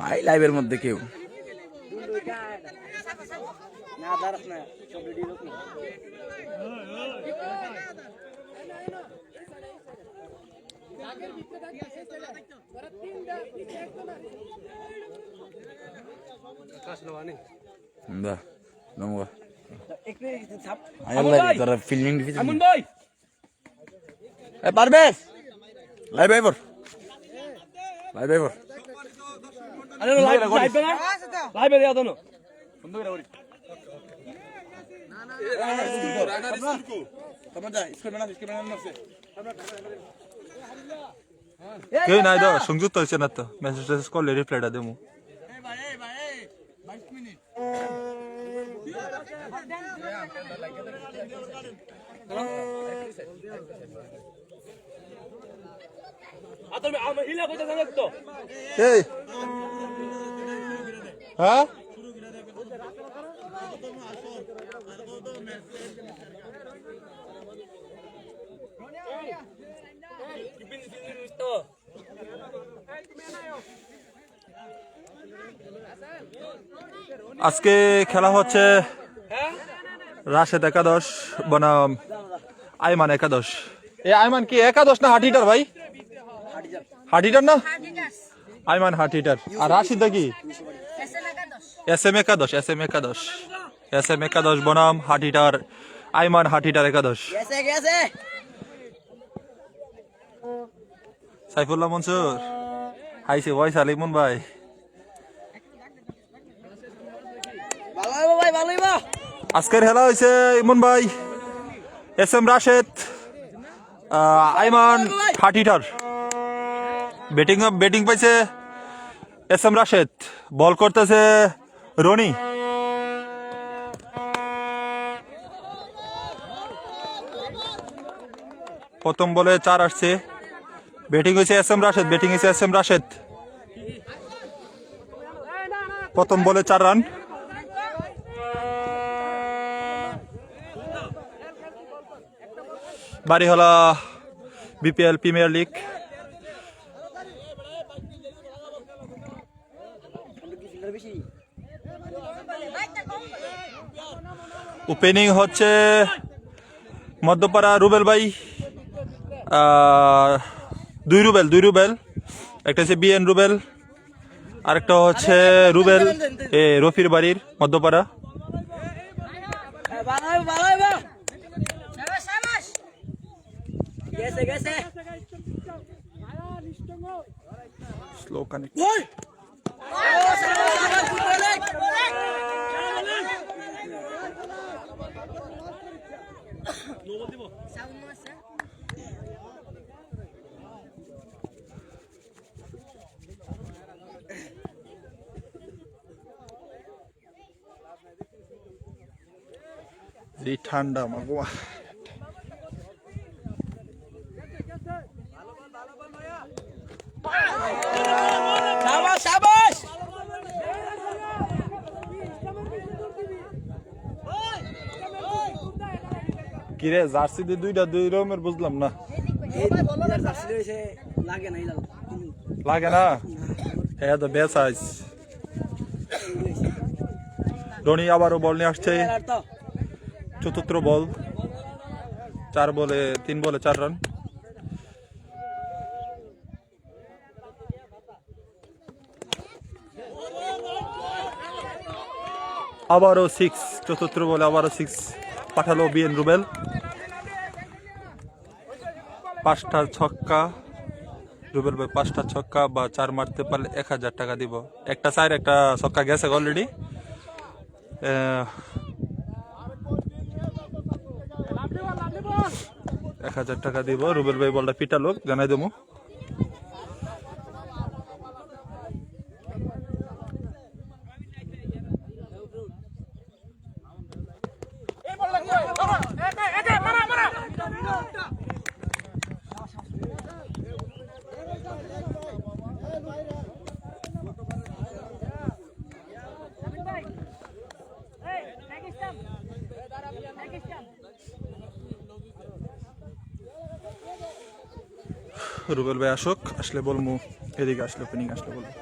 ভাই লাইভের মধ্যে কেউ পারবেশ লাইভ আইবর লাইভ আইবর আরে লাইভ লাইভ না লাইভ এ দাও না বন্ধ করে বলি না না তোমার যা স্ক্রিন বানানো আছে কেউ নাই দাও সংযুক্ত হইছে না তো মেসেজ করলে রিপ্লাইটা দেমু এই ভাই 22 মিনিট আতর আমি হিলা কইতে জানো তো এই হ্যাঁ আজকে খেলা হচ্ছে রাশেদ একাদশ বনাম আইমান একাদশ। এ আইমান কি একাদশ না হাটিটার ভাই? হাটিটার না, আইমান হাটিটার। আর রাশিদ কি এস এম একাদশ। এস এম একাদশ, এস এম একাদশ বনাম হাটিটার আইমান হাটিটার একাদশ। সাইফুল্লাহ মনসুর হাইছে ভয় সালিমুন ভাই। আজকের খেলা হয়েছে ইমন ভাই, এস এম রাশেদ, আইমান হাটিটার। ব্যাটিং পাইছে এস এম রাশেদ, বল করতেছে রনি। প্রথম বলে 4 আসছে। ব্যাটিং হয়েছে এস এম রাশেদ, ব্যাটিং হয়েছে এস এম রাশেদ। প্রথম বলে 4 run. Barihola BPL premier league. Opening হচ্ছে মধ্যপাড়া রুবেল ভাই, 2 রুবেল, একটা হচ্ছে বিএন রুবেল, আরেকটা হচ্ছে রুবেল রফির বাড়ির মধ্যপাড়া। Slow connect. এই ঠান্ডা মাগোয়া। কিরে জার্সি দিয়ে 2 রকমের বুঝলাম না। লাগে না, হ্যাঁ তো বেশ আইস। রনি আবারও বল নিয়ে আসছে, চতুর্থ বল, 3 বলে 4 রান। আবারও 6, চতুর্থ বলে আবারও 6 পাঠালো বিএন রুবেল। 5টা ছক্কা রুবেল ভাই, 5টা ছক্কা বা 4 মারতে পারলে 1000 টাকা দিব। একটা 4, একটা ছক্কা গেছে অলরেডি। 1000 টাকা দিব। রুবেল ভাই বলটা পিটালো, জানাই দেবো। রুবেল ভাই আসুক, আসলে বলবো এদিকে আসলে ওপেনিং আসলে বলবো।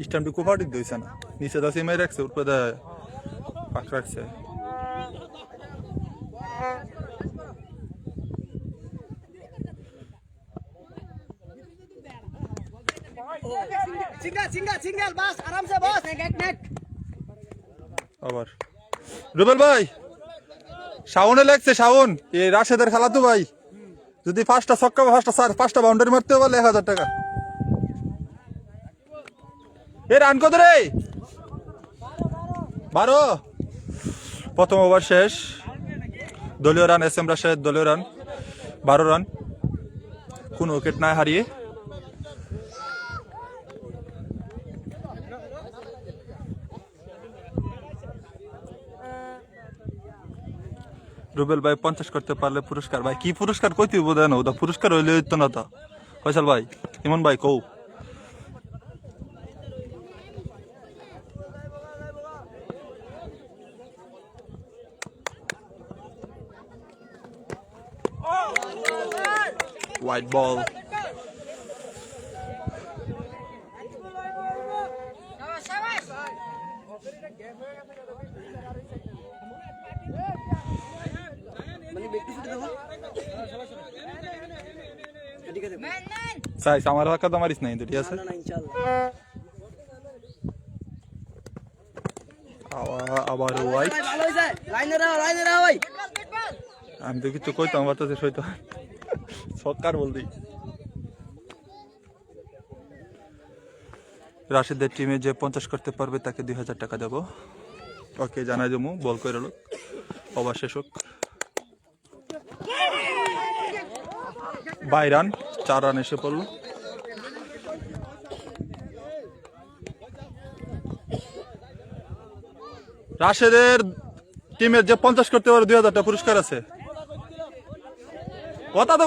স্ট্যাম্পটি কোপাটি দিয়েছে না, নিচে দাসি মেয়ে রাখছে, উপরে পাক রাখছে। আবার রুবেল ভাই শাওনে লাগছে, শাওন এই রাশেদের খেলা তো ভাই, যদি 5টা ছক্কা 5টা বাউন্ডারি মারতে পারলে 1000 টাকা। এ রান কত রে? 12। প্রথম ওভার শেষ, দলীয় রান এস এম রাশেদ, দলীয় রান 12 রান, কোন উইকেট না হারিয়ে। রুবেল ভাই 50 করতে পারলে পুরস্কার। ভাই কি পুরস্কার কইতে বোধ না, ওটা পুরস্কার হইলে হইতো না। তো ফয়সাল ভাই, ইমন ভাই কৌ হোয়াইট বল। সাইজ আমার হাক্কা তো মারিস নাই তো, ঠিক আছে। আবার হোয়াইট, আমি তো কিছু কইতাম বাতাসে সইতো সরকার বলদি। রাশিদের টিমে যে 50 করতে পারবে তাকে 2000 টাকা দেবো। ওকে জানাই দেবো, বল করে লোক ওভার শেষ হোক। 22 রান, 4 রান এসে পড়লো। রাশেদের টিমের যে 50 করতে পারে 2000 টাকা পুরস্কার আছে। কথা তো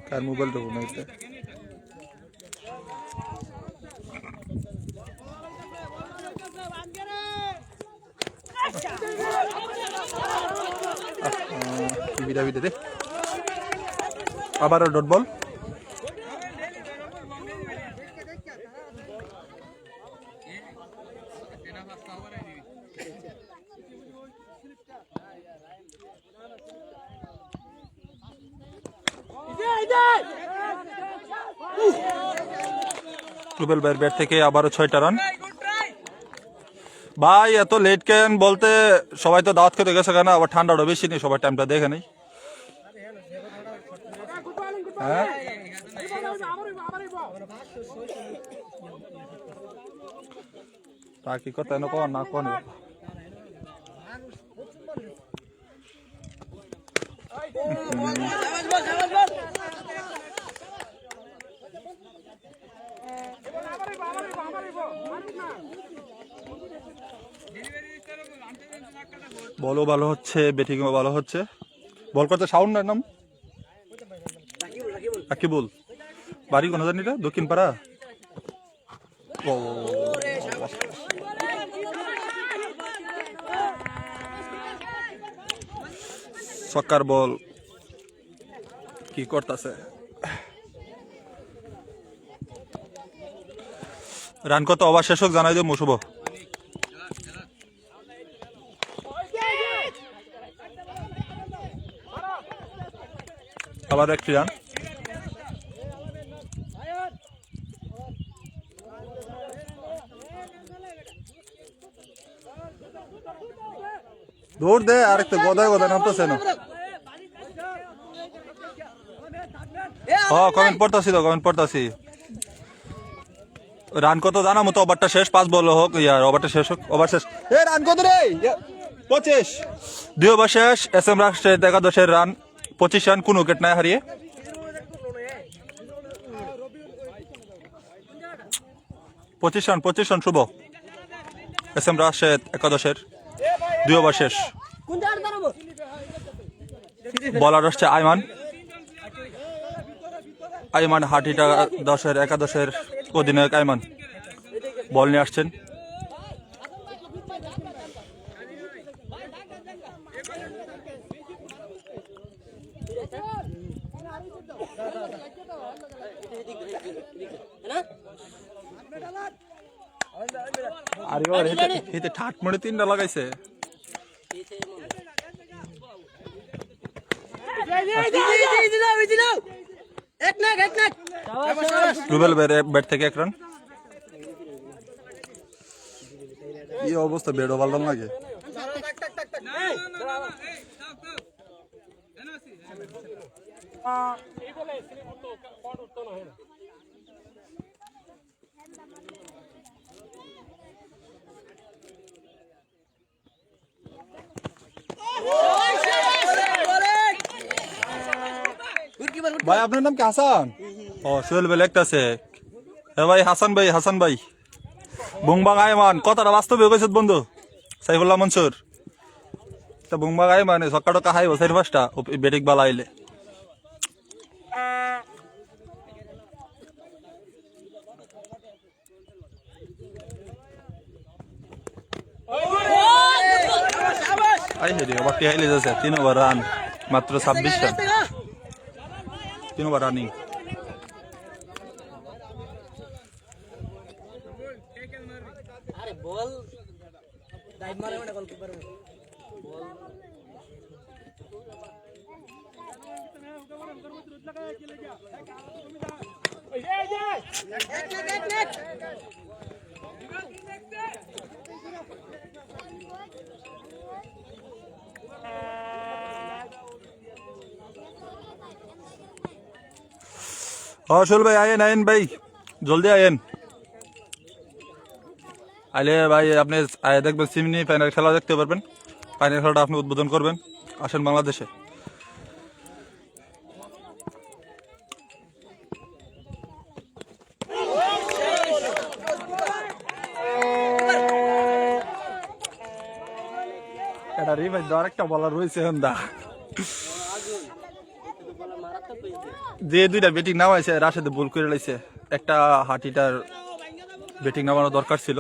কার মোবাইল দেবো না এটা। বিদা দে, আবারও ডট বল। রুবেল ভাইয়ের ব্যাট থেকে আবারও 6টা রান। ভাই এত লেট কেন বলতে, সবাই তো দাওয়াত খেতে গেছে কেন, আবার ঠান্ডাটা বেশি নেই, সবাই টাইমটা দেখে নেই। হ্যাঁ তা কি করতে না কোন বলও ভালো হচ্ছে, ব্যাটিংও ভালো হচ্ছে। বল করতে সাউন্ড নাম রাকিবুল, বাড়ি কোন জানি, দক্ষিণ পাড়া। ছক্কার বল, কি করতেছে। রান কত ওভার শেষ হোক জানাই দেব শুভ। আবার 1টি রান। দৌড় দে, আর একটা গদায় নামতেছে না। কমেন্ট পড়তাছি। রান কত জানা মতো, ওভারটা শেষ, 5 বল হোক, ওভারটা শেষ হোক, ওভার শেষ। রান কত রে? 25। 2 ওভার শেষ, S M Rashed 11 run, 25 run, কোন উইকেট না হারিয়ে। পঁচিশ run Shuvo, S M Rashed 11। 2 over শেষ। বলার আসছে আইমান। আইমান হাটিটা 10-এর একাদশের অধিনায়ক আইমান বল নিয়ে আসছেন। আরে ঠাট মনে 3টা লাগাইছে। রুবেল ব্যাট থেকে 1 রান। এই অবস্থা বেডও ভালো লাগে। ভাই আপনার নাম কি হাসান? ও সোহেল ভাই লিখতেছে। হ্যাঁ ভাই হাসান ভাই বুংবাং আইমান কথাটা বাস্তবে কইছত বন্ধু সাইফুল্লাহ মনসুর। তা বুংবাং আইমান সকাটো কাহাই বসাই 5টা ব্যাটিং বালা আইলে। আই হেরি বাকি আইলে যাচ্ছে 3 ওভার রান মাত্র 26 রান। 3 over running. আরে বল ডাইভ মারে মানে গোলকিপার বল সোহেল ভাই আয়েন ভাই জলদি আয়েন। আইলে ভাই আপনি দেখবেন সেমি ফাইনাল খেলা দেখতে পারবেন। ফাইনাল খেলাটা আপনি উদ্বোধন করবেন। আসেন বাংলাদেশে। এটা রিভাইজ দেওয়ার একটা বলার রয়েছে হন্দা যে 2টা ব্যাটিং নামাইছে রাশেদে ভুল করে লাইছে। একটা হাটিটার ব্যাটিং নামানো দরকার ছিল।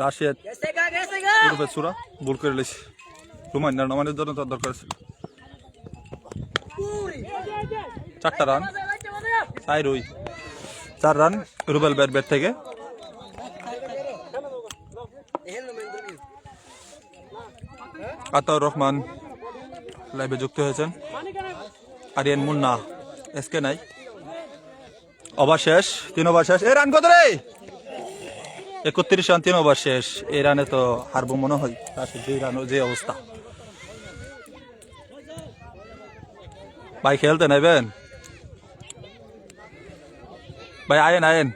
রাশিয়ার সুরা ভুল করে লাইছে। রুমাইনার নামানোর জন্য তার দরকার ছিল। 4টা রান 4 রান রুবেল ব্যাট থেকে। আতাউর রহমান লাইভে যুক্ত হয়েছেন। আরিয়ান মুন্না এসকে নাই। ওভার শেষ 3 ওভার শেষ। এই রান কত রে? 31 রান 3 ওভার শেষ। এই রানে তো হারবো মনে হয়। যে রান যে অবস্থা ভাই খেলতে নেবেন ভাই আয়েন।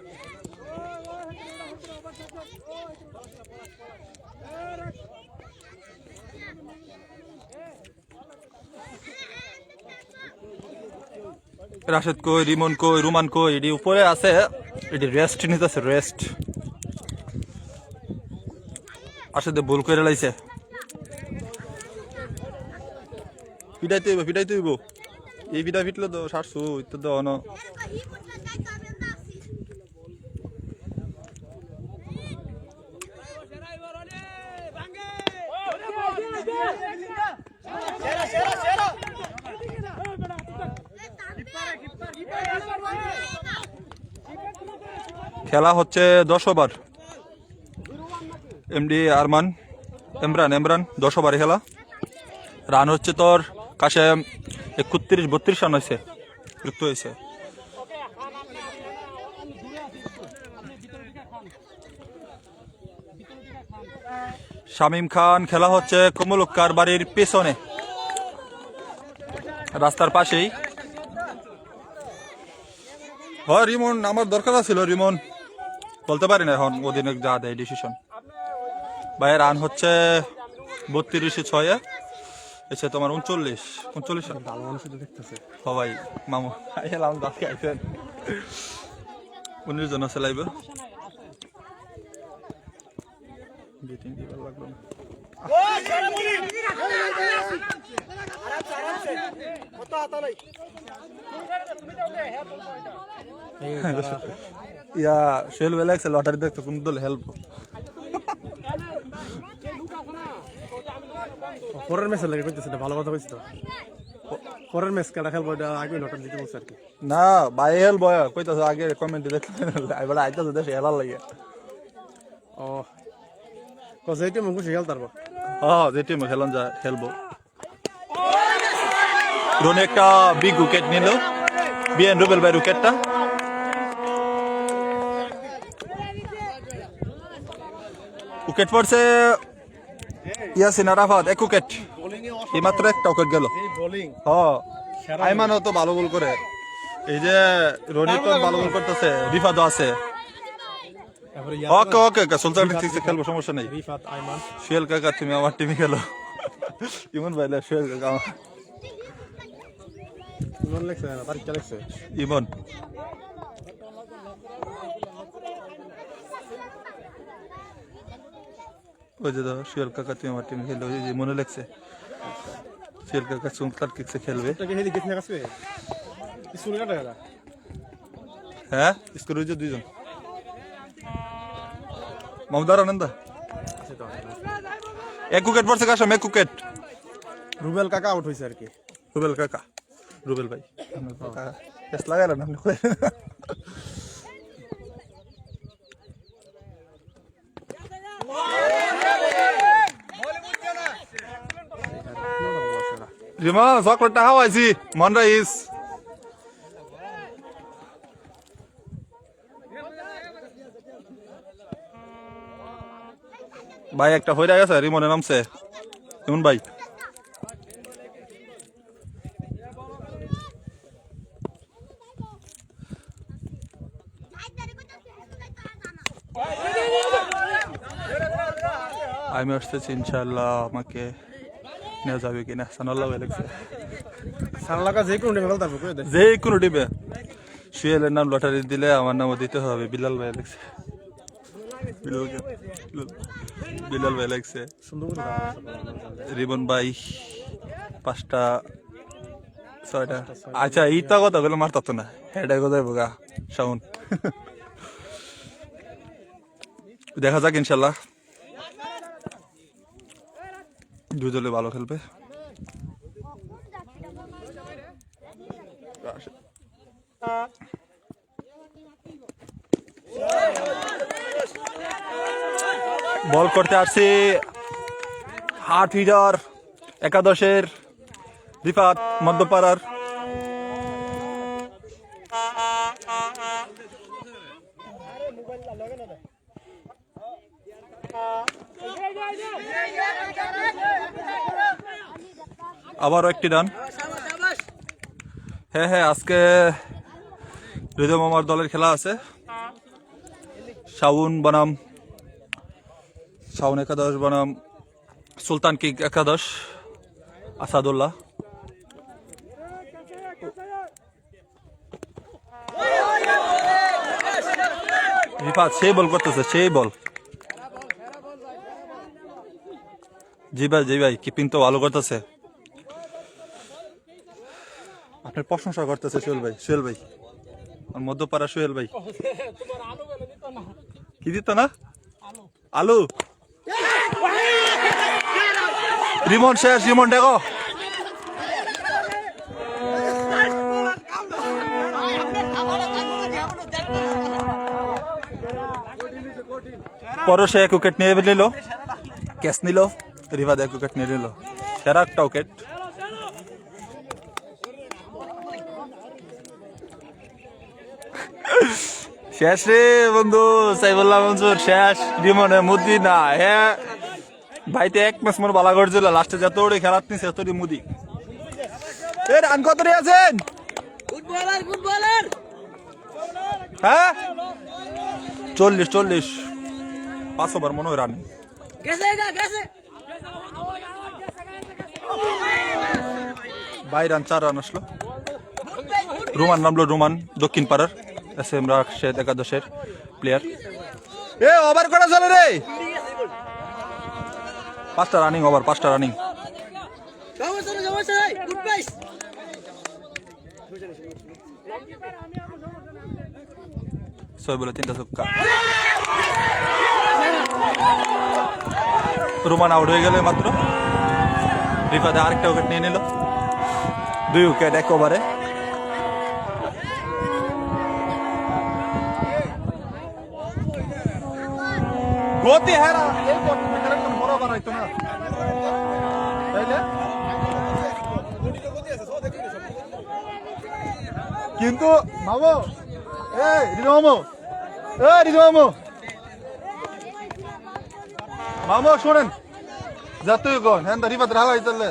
রাশেদ কই, রিমন কই, রুমান কই? এটি উপরে আছে, এটি রেস্ট নিতেছে, রেস্ট। আসলে ভুল করে লাইছে। পিটাইতে হইব। এই পিটা ফিটলে তো 700 ইত্যাদি তো অন। খেলা হচ্ছে 10 ওভার। এমডি ইমরান 10 ওভারে খেলা। রান হচ্ছে তোর কাছে 31-32 রান হয়েছে, যুক্ত হয়েছে। শামীম খান খেলা হচ্ছে কমলুক্কার বাড়ির পেছনে, রাস্তার পাশেই। হয় রিমন আমার দরকার ছিল, রিমন বলতে পারি না এখন অধিনায়ক যা দেয় ডিসিশন। ভাই রান হচ্ছে 32-6 এসে তোমার 39 ভালো মানুষ দেখতেছে সবাই। মামু এলাম দাঁতকে আইছেন 19 জন আছে লাইভে। ব্যাটিং কি ভালো লাগলো না। ইয়া সোহেল ভাই লাগছে লটারি দেখতো কোন দল হেল্প পরের ম্যাচের লাগে কইতেছে না, ভালো কথা কইছিস তো। পরের ম্যাচ কেডা খেলবো এটা আগে লটারি দিতে বলছে আর কি। না ভাই হেল বয় কইতাছে আগে কমেন্টে দেখলেন এবারে আইতাছে দেশে হেলার লাগে। ও কস এই টিম খুশি খেলতে পারবো। হ্যাঁ যে টিম খেলন যা খেলবো। রনি একটা বিগ উইকেট নিল, বিএন রুবেল ভাই উইকেটটা। উইকেট পড়ছে ইয়াসিন আরাফাত, এক উইকেট, এই মাত্র একটা উইকেট গেল। হ্যাঁ আইমানও তো ভালো বল করে, এই যে রনি তো ভালো বল করতেছে, রিফাতও আছে। ওকে ওকে ওকে সুলতান ঠিক খেলবো, সমস্যা নেই। রিফাত, আইমান, সোহেল কাকা তুমি আমার টিমে খেলো। ইমন ভাই সোহেল কাকা আমার ইমন লেখছে না, তারিখ লেখছে ইমন। ওই যে দাও সোহেল কাকা তুমি আমার টিমে খেলো, ওই যে মনে লাগছে সোহেল কাকা সুলতান কিকসে খেলবে। তোকে হেদি গেছ না কাছে স্কুল কাটা গেল। হ্যাঁ স্কোর হয়েছে 2 জন, মমদার আনন্দা এক উইকেট পড়ছে কাশম, এক উইকেট। রুবেল কাকা আউট হইছে আর কি। রুবেল কাকা, রুবেল ভাই টেস্ট লাগালেন আপনি। রিমা চকলেটটা খাওয়াইছি, মন রাইস। ভাই একটা হইরা গেছে, রিমনের নামছে এমন ভাই। আমি আসতেছি ইনশাল্লাহ, আমাকে নেওয়া যাবে কিনা। সানাল্লাহ ভাই লাগছে, সানলাকা যে কোনো টিমে খেলতে পারবো কই দে। যে কোনো টিমে। সুয়েলের নাম লটারি দিলে আমার নামও দিতে হবে। বিলাল ভাই লাগছে, বিলাল ভাই লাগছে, সুন্দর করে রিবন ভাই 5টা 6টা। আচ্ছা ইটা কথা বলে মারতো না, হেডাই কোথায় বোগা শাউন। দেখা যাক ইনশাল্লাহ, দুই দলে ভালো খেলবে। বল করতে আসছি হাট হিটার একাদশের রিফাত মধ্যপাড়ার। আবারও একটি রান। হ্যাঁ হ্যাঁ আজকে হৃদয় মামার দলের খেলা আছে। শাউন বনাম শাউন একাদশ বনাম সুলতান কিক একাদশ আসাদুল্লাহ। রিফাত সেই বল করতেছে, সেই বল। জি ভাই কিপিং তো ভালো করতেছে, আপনার প্রশংসা করতেছে সোহেল ভাই আর মধ্যপাড়া সোহেল ভাই। কি দিত না আলু। রিমন শেষ, রিমন দেখো পরে সে এক উইকেট নিয়ে নিল, ক্যাচ নিল। রিভাদ এক উইকেট নিয়ে নিল, সেরা একটা উইকেট। শেষ রে বন্ধু, সাইফুল্লাহ মনসুর শেষ। রিমনে মুদি না, হ্যাঁ ভাইতে এক ম্যাচ মনে বালা করছিল, লাস্টে যত ওরে খেলাত নিছে ততই মুদি। এ রান কত রে আছেন? হ্যাঁ 40 5 ওভার মনে হয় রান। রান 4 রান আসলো। রোমান নামলো, রোমান দক্ষিণ পাড়ার SM রাশেদ একাদশের প্লেয়ার। এ ওভার করা চলে রে, 5টা রানিং ওভার, 5টা রানিং। Good place. 6 বলে 3টা ছক্কা। রোমান আউট হয়ে গেল মাত্র। রিফাতে আরেকটা উইকেট নিয়ে নিল। 2 উইকেট 1 ওভারে। গতি হেরা এই বড় বানাইতো না তাইলে, কিন্তু মামু মামু শোনেন যাতুই কোন হ্যাঁ রিফাত হাওয়াই চললে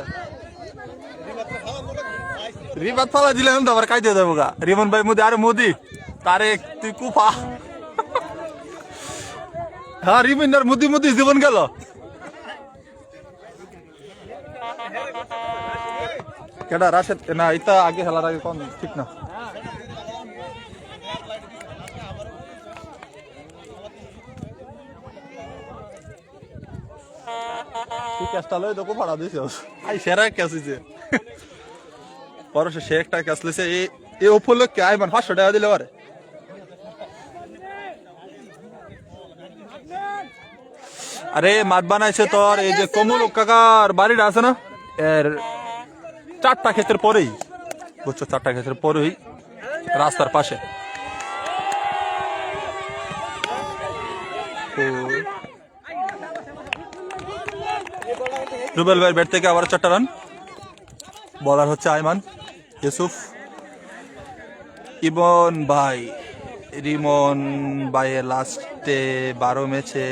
রিফাত ফালা দিলে তো আবার কাইতে দেবো গা। রিমন ভাই মোদি আরে মোদি তারেক তুই কুফা। হ্যাঁ রিমিনার মুদি মুদি জীবন গেল। কেডা রাশেদ না ইতা আগে খেলার আগে কোন ঠিক না। তুই ক্যাচটা লই তো ফাড়া দিছিস। আই সেরা ক্যাচ হইছে। পরশ সে একটা ক্যাচ লইছে এই উপলক্ষে আইমান 500 টাকা দিলে পারে। আরে মাঠ বানাইছে তোর এই যে কমল কাকার বাড়িটা আছে না, এর 4টা ক্ষেতের পরেই, বুঝছো 4টা ক্ষেতের পরেই রাস্তার পাশে। রুবেল ভাইয়ের ব্যাট থেকে আবার 4টা রান। বলার হচ্ছে আইমান ইউসুফ। ইবন ভাই রিমন ভাইয়ের লাস্টে 12 ম্যাচে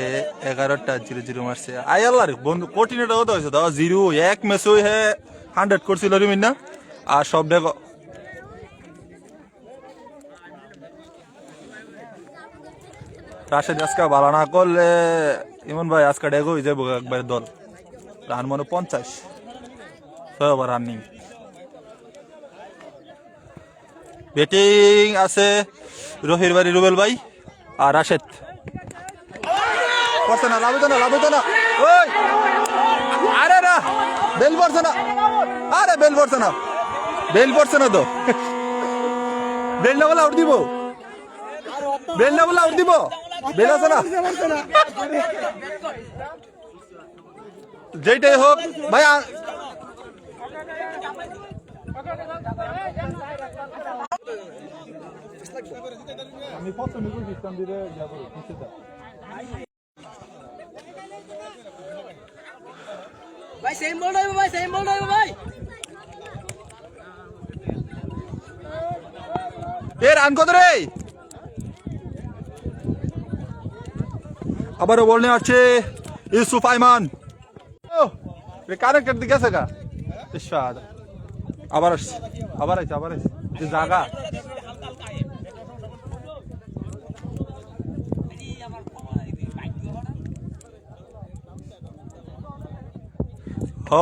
11টা 0-0 মারছে। আই আল্লাহ রে বন্ধু কঠিন এটা হতে হয়েছে দাও 0-1 ম্যাচ হয়ে 100 করছিল রিমিন না। আর সব দেখো রাশেদ আজকে ভালো না করলে ইমন ভাই আজকে ডেগো হয়ে যাবো একবার দল। রান মনে 50, 6 ওভার রানিং। ব্যাটিং আছে রহির বাড়ি রুবেল ভাই আর রাশেদ। পড়ছে না, লাভ হতো না। ওই আরে না বেল পড়ছে না, আরে বেল পড়ছে না তো। বেল না বলে আউট দিব, বেল না বলে আউট দিব। বেল আছে না যেটাই হোক ভাই। আমি পছন্দ করি ইসলাম দিলে যাব নিচেটা। ভাই সেম বল হইবো ভাই, সেম বল হইবো ভাই। এ রান কত রে? আবারও বল নিয়ে আসছে ইউসুফ আইমান। কারেক্ট দিকে আছে গা আবার আসছে জায়গা।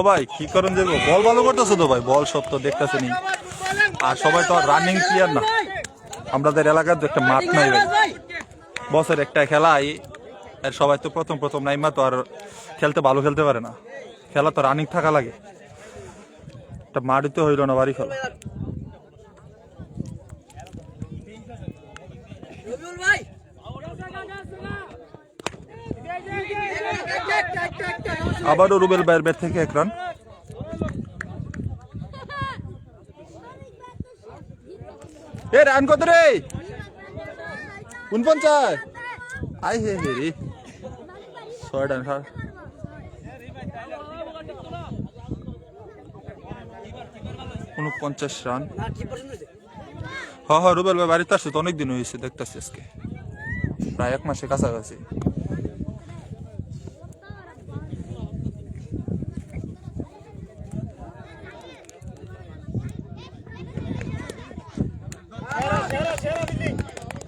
ভাই কি করেন যাবো, বল ভালো করতেছো তো ভাই, বল সব তো দেখতেছে নি। আর সবাই তো রানিং প্লেয়ার না, আমাদের এলাকার তো একটা মাঠ নাই ভাই, বছর একটা খেলা আর সবাই তো প্রথম নাইমা তো আর ভালো খেলতে পারে না। খেলা তো রানিং থাকা লাগে, একটা মাঠই তো হইল না বাড়ি খেলা। আবারও রুবেল ভাইয়ের ব্যাট থেকে 1 রান। এ রান কত রে? 49। আই হে রে 6 রান। 49 রান। হ্যাঁ রুবেল ভাই বাড়িতে আসছে তো অনেকদিন হয়েছে, দেখতেছি আজকে প্রায় 1 মাসের কাছাকাছি।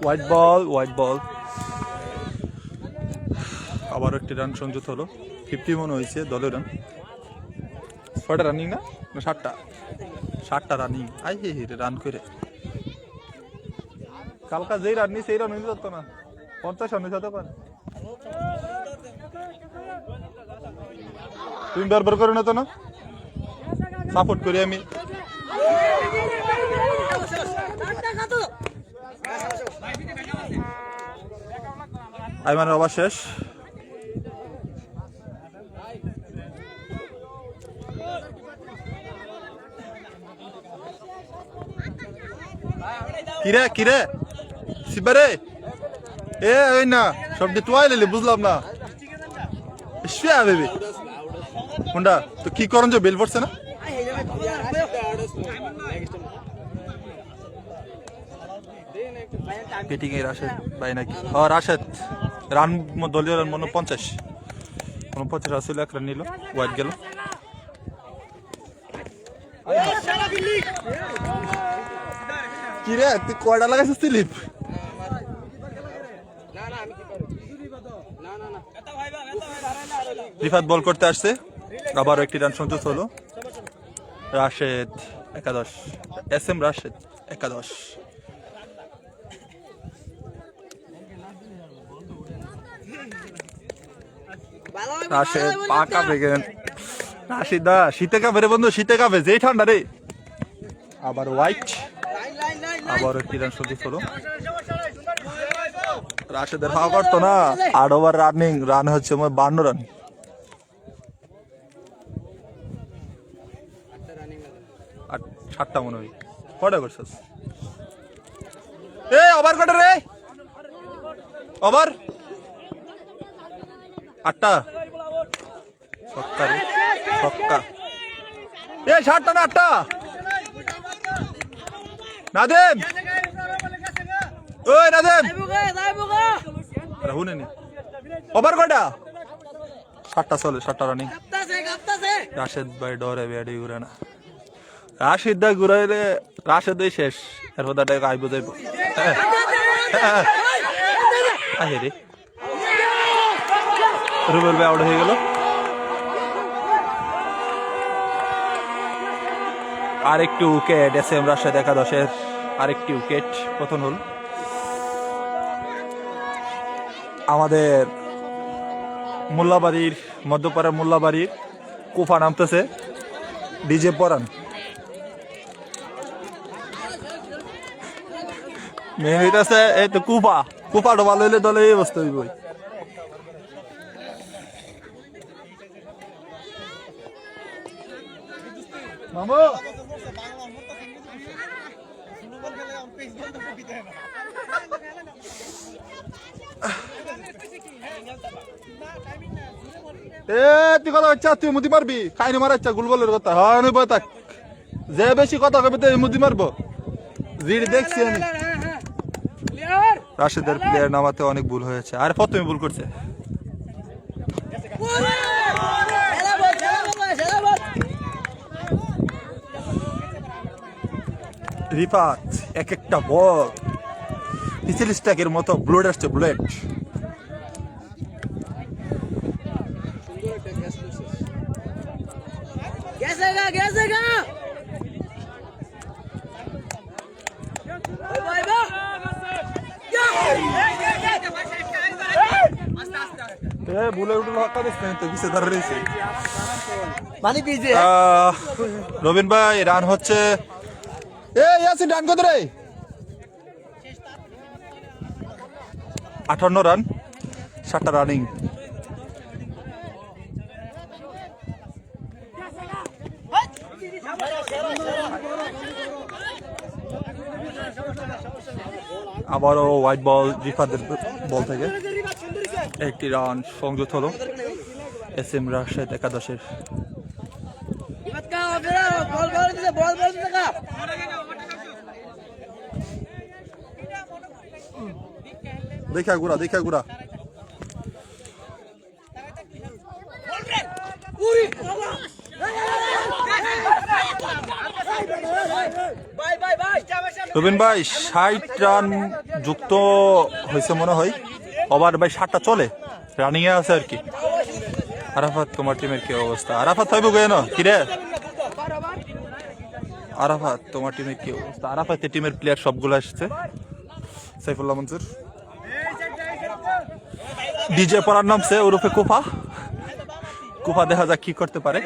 White ball. আবার 1টি রান সংযুক্ত হলো। 50 মনে হয়েছে দলের রান। 6টা রানিং না 7টা রানিং। আই হে রান করে কালকা যেই রান নিয়ে সেই রান হয়ে যেত না, 50 রান হতে পারে। তুমি বারবার করে না তো না সাপোর্ট করি আমি আইমানের ওভার শেষ কিরে কিরে শিবারে এ ওই না সব দিয়ে তোয়াই লিলি বুঝলাম না শুয়ে বেবি হুন্ডা তো কি করন যে বেল পড়ছে না পেটিং এ রাশেদ ভাই নাকি রাশেদ রান দলীয় রান 49 আসলে এক রান নিল ওয়াইড গেল কিরে তুই কয়টা লাগাইছিস স্লিপ রিফাত বল করতে আসছে আবার একটি রান সন্তুষ্ট হলো রাশেদ একাদশ এস এম রাশেদ একাদশ রাশেদ পা কাঁপে গেলেন রাশিদ দা শীতে কাঁপে রে বন্ধু শীতে কাঁপে যেই ঠান্ডা রে আবার হোয়াইট আবার একটি রান সন্তুষ্ট হলো রাশেদের হাওয়া করতো না 8 ওভার রান হচ্ছে 52 রান আর 7টা মনে হয় কটা করছিস এ ওভার কটা রে ওভার 8টা ছক্কা রে ছক্কা এ 7টা না 8টা নাদেম ওই নাদেম আরে হুনে নি ওভার কটা 7টা চলে 7টা রানিং রাশেদ ভাই ডরে বেড়ে উড়ে না রাশিদ দা ঘুরাইলে রাশেদই শেষ এর হদাটা আইব যাইব আহে রে রুবেল ভাই আউট হয়ে গেল আরেকটি উইকেট এস এম রাশেদ একাদশের আরেকটি উইকেট পতন হল আমাদের মোল্লাবাড়ির মধ্যপাড়ার মোল্লাবাড়ির কুফা নামতেছে ডিজে পরান মেয়ে হইতেছে এই তো কুফাটা ভালো হইলে দলে এই অবস্থা হইব মামু তুই কথা হচ্ছে তুই মুদি মারবি খাইনি মারা ইচ্ছা গুলবলের কথা হয় নই বই থাক যে বেশি কথা কবি তো মুদি মারবো জিড দেখছি আমি রাশেদের প্লেয়ার নামাতে অনেক ভুল হয়েছে আর প্রথমে ভুল করছে রিফাত এক একটা বল পিছিল স্ট্যাকের মতো ব্লেড আসছে ব্লেড রবিন ভাই রান হচ্ছে রান কত রে 58 রান 7টা রানিং আবারও হোয়াইট বল রিফাতের বল থেকে একটি রান সংযুক্ত হলো এস এম রাশেদ একাদশের দেখা ঘুরা রবিন ভাই 60 রান যুক্ত হয়েছে মনে হয় ওভার ভাই 7টা চলে রানিং এ আছে আর কি আরাফাত তোমার টিমের কি অবস্থা আরাফাত হইব কেন কি রে আরাফাত তোমার টিমের কি অবস্থা আরাফাতের টিমের প্লেয়ার সবগুলো আসছে সাইফুল্লাহ মনসুর ডিজে পরার নামছে ওরফে কুফা কুফা দেখা যাক কি করতে পারে।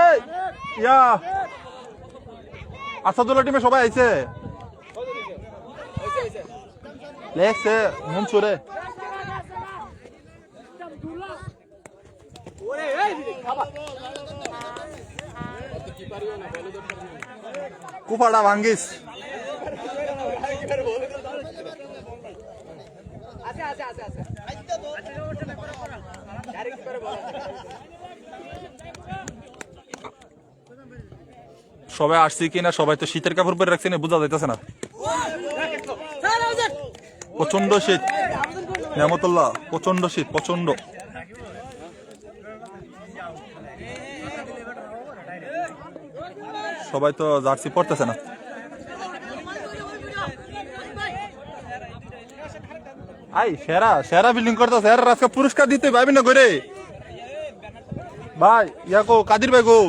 এই ইয়া আসাদুল্লাহ টিমে সবাই আইছে লেখছে মনসুরে কুফাটা ভাঙ্গিস সবাই আসছি কিনা, সবাই তো শীতের কাপড় পরে রাখছে না, বোঝা যাইতেছে না। প্রচন্ড শীত নিয়ামতুল্লাহ, প্রচন্ড শীত, প্রচন্ড। সবাই তো জার্সি পরতেছে না। আই সেরা সেরা বিল্ডিং করতেছে, এর আজকে পুরস্কার দিতে পারবি না করে ভাই। ইয়া কো কাদির ভাই গো,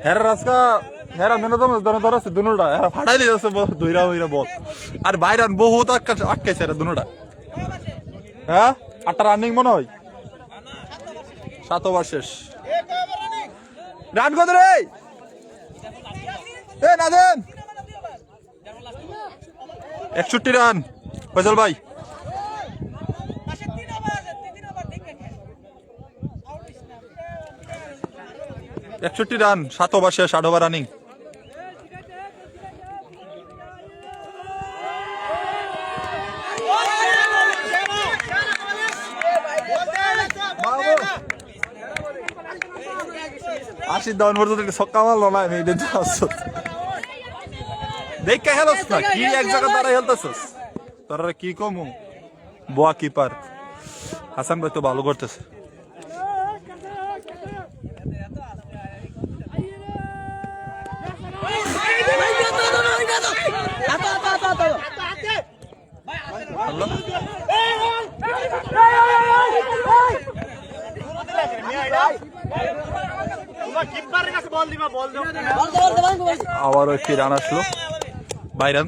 হের আজকে হেরা মেনদম ধরে আছে দুনুটা, হেরা ফাটাই দিয়েছে দুইরা হইরা বল। আর বাইরান বহুত আটকাইছে এরা দুনুটা। হ্যাঁ 8টা রানিং মনে হয়, 7 ওভার শেষ। রান কত রে? এ নাদেন 61 রান ফয়সাল ভাই। 61 রান, 7 ওভার শেষ, 8 ওভার রানিং। আশি দাউন পর্যন্ত ছক্কা মারলো না, আমি দেখে হেলস না কি এক জায়গা দ্বারা হেলতেছস তোরা কি কমু। বোয়া কিপার হাসান ভাই তো ভালো করতেছে। আবারও একটি রান আসলো, বাইরান।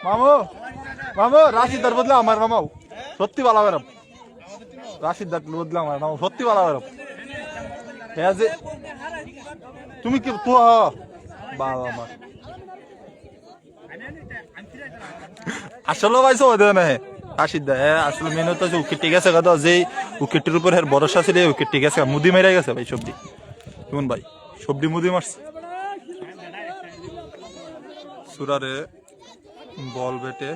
মামু মামু রাশিদার বদলে আমার মামাও সত্যি ভালো বেরম, রাশিদার বদলে আমার মামু সত্যি ভালো বেরম। তুমি কি তো বাবা আমার আসলে পাইছো না রাশিদা আসলে মেন হচ্ছে উইকেট ঠিক আছে কথা, যে উইকেটের উপর ভরসা ছিল উইকেট ঠিক আছে, মুদি মেরে গেছে ভাই সবজি। কেমন ভাই সবজি মুদি মারছে। সুরারে বল বেটে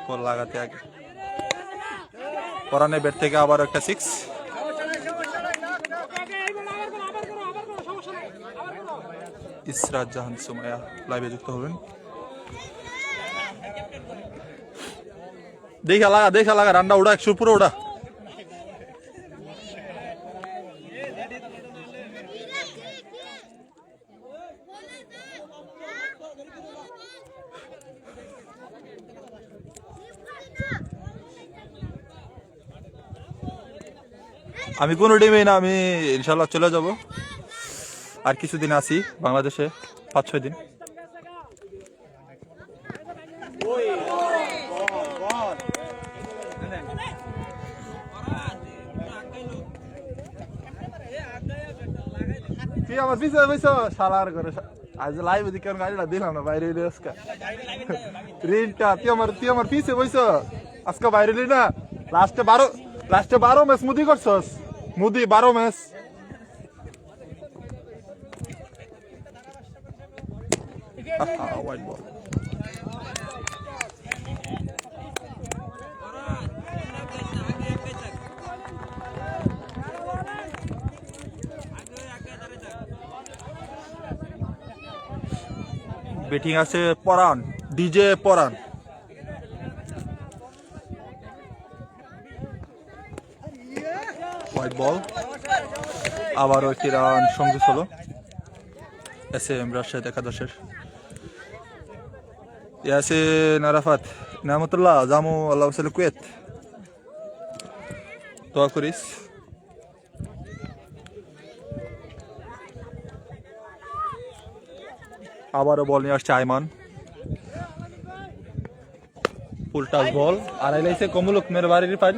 বল লাগাতে আগে পরানে ব্যাট থেকে আবার একটা 6। ইসরাত জাহান সুমাইয়া লাইভে যুক্ত হবেন। দেখা লাগা রান্না উড়া 100 পুরো উড়া। আমি কোন টিমে না, আমি ইনশাল্লাহ চলে যাব, আর কিছুদিন আছি বাংলাদেশে, 5-6 দিন। তুই আমার পিছনে বসে শালার করে আজ লাইভ দিকে গাড়িটা দিলাম না বাইরে আজকে রিলটা। তুই আমার পিছে বসে আজকে বাইরে না, লাস্টে 12 ম্যাচ মুদি করছস, মুদি 12 ম্যাচ। হোয়াইট বল ব্যাটিং আছে পরান, ডিজে পরান। হোয়াইট বল, আবারও একটি রান সংযোগ হলো এসএম রাজশাহী একাদশের। ইয়াসিন আরাফাত নিয়ামতুল্লাহ জামু আল্লাহ কুয়েত, দোয়া করিস। আবারও বল নিয়ে আসছে আইমান। ফুল টাচ বল আড়াই লাইছে কমলক মেরে বাড়ির পাই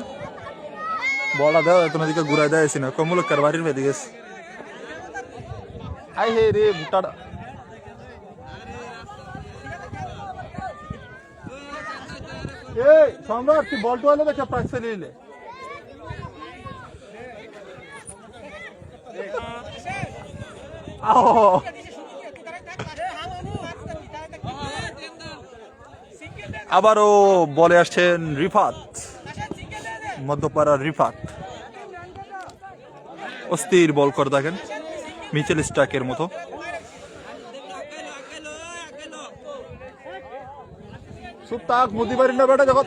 বলটা দেওয়া তোমার দিকে ঘুরাই দেওয়া না কমলক কার বাড়ির পেয়ে গেছে আই হে রে বুটাটা এই সম্রাট তুই বল টোয়ালে দেখে প্রাইস ফেলে নিলে আবারও বলে আসছেন রিফাত, মধ্যপাড়ার রিফাত। অস্থির বল করে দেখেন মিচেল স্টাকের মতো। সুতাক মুদি পারি না বেটা যখন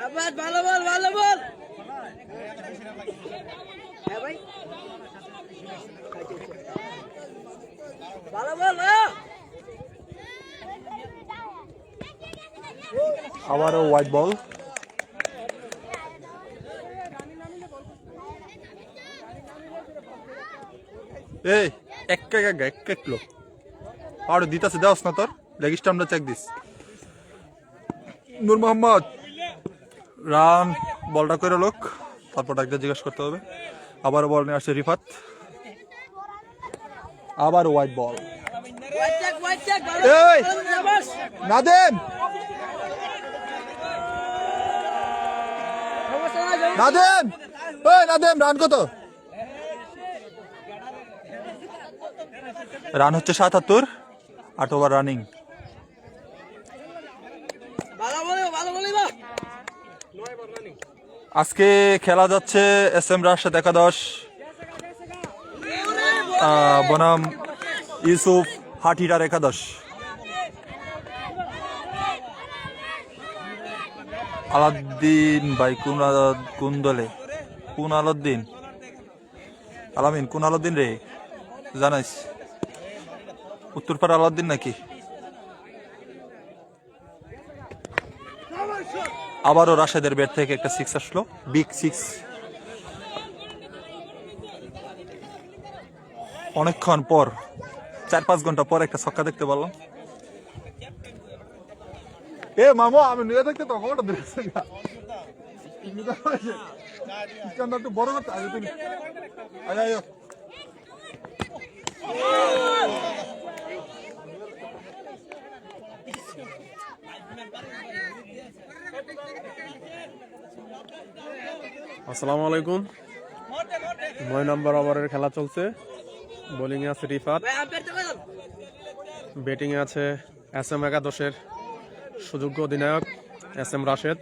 আবাদ ভালো বল ভালো বল হ্যাঁ ভাই ভালো বল আবারও হোয়াইট বল। এই এক লোক আর দিতাছে দেওয়াস না তোর লেগ স্টাম্পটা চেক দিস। নূর মোহাম্মদ রান বলটা করে লোক তারপর একটা জিজ্ঞাসা করতে হবে। আবার বল নিয়ে আসছে রিফাত, আবার হোয়াইট বল। এই নাদেম নাদেম ওই নাদেম রান কত? রান হচ্ছে ৭৭, ৮ ওভার রানিং। আজকে খেলা যাচ্ছে SM রাশেদ একাদশ বনাম ইউসুফ হাটিটার একাদশ। আলাউদ্দিন ভাই কোন দলে? কোন আলাউদ্দিন? আলামিন কোন আলাউদ্দিন রে জানাইস? উত্তরপাড়া আলাউদ্দিন নাকি? আবারও রাশেদের ব্যাট থেকে একটা 6 আসলো, বিগ 6। অনেকক্ষণ পর 4-5 ঘন্টা পর একটা ছক্কা দেখতে পারলাম। এ মামা আমি নিয়ে দেখতে তো খবরটা দেখছি না একটু বড় করতে আগে তুমি আয় আসসালামু আলাইকুম। 9 নম্বর ওভারের খেলা চলছে। বোলিং এ আছে রিফাত, ব্যাটিং এ আছে SM একাদশের সুযোগ্য অধিনায়ক SM রাশেদ।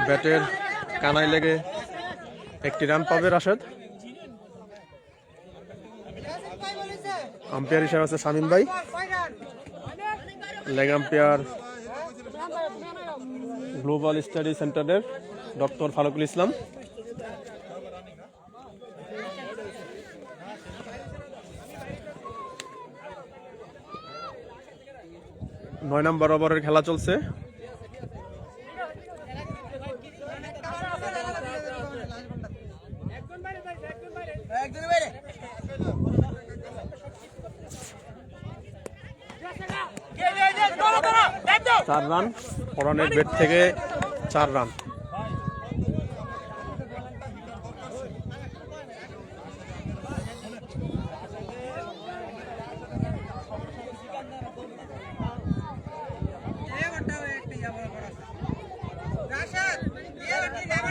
ব্যাটের কানায় লেগে একটি রান পাবে রাশেদ। আম্পায়ার হিসেবে আছে শামীম ভাই, লেগ আম্পায়ার গ্লোবাল স্টাডি সেন্টারের ডক্টর ফারুকুল ইসলাম। নয় নম্বর ওভারের খেলা চলছে। চার রান পরানের ব্যাট থেকে 4 রান।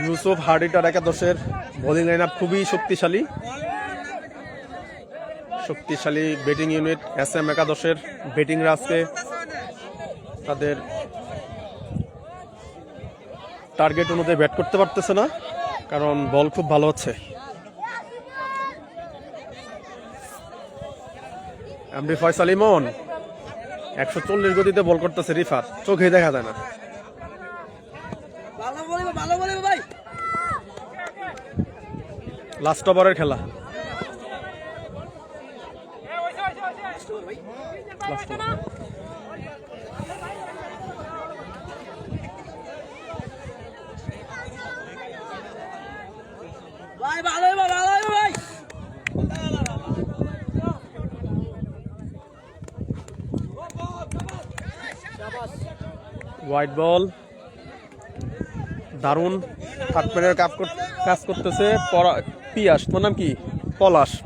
ইউসুফ হার্ডিটার একাদশের বোলিং লাইন আপ খুবই শক্তিশালী ব্যাটিং ইউনিট। SM একাদশের ব্যাটিংরা আজকে তাদের টার্গেট অনুযায়ী ব্যাট করতে পারতেছে না, কারণ বল খুব ভালো হচ্ছে। এমডি ফয়সাল ইমন 140 গতিতে বল করতেছে রিফাত, চোখে দেখা যায় না। ভালো বলে ভাই। লাস্ট ওভারের খেলা। ভাই ভালো ভাই। হোয়াইট বল, দারুণ থার্ড প্লেয়ার কাজ করতেছে। পিয়াস, তোমার নাম কি?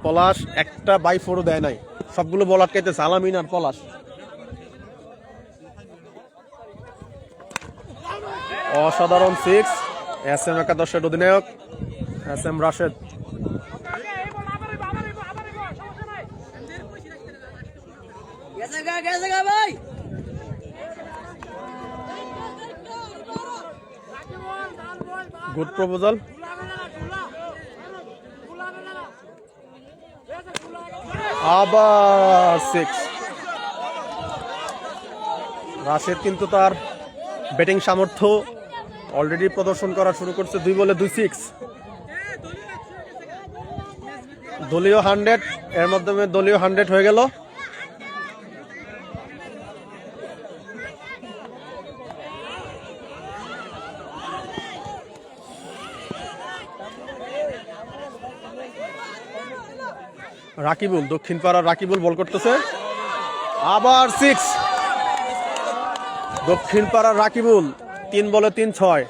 পলাশ একটা বাই 4 দেয় নাই, সবগুলো বল আটকাইতেছে আলামিন আর পলাশ। অসাধারণ 6, SM একাদশের অধিনায়ক SM রাশেদ। গেছে ভাই। Good proposal. আবার 6। রাশেদ কিন্তু তার ব্যাটিং সামর্থ্য অলরেডি প্রদর্শন করা শুরু করছে। 2 বলে 2 6, দলীয় 100, এর মাধ্যমে দলীয় 100 হয়ে গেল। রাকিবুল, দক্ষিণ পাড়ার রাকিবুল বল করতেছে, আবার 6। দক্ষিণ পাড়ার রাকিবুল 3 বলে 3 6।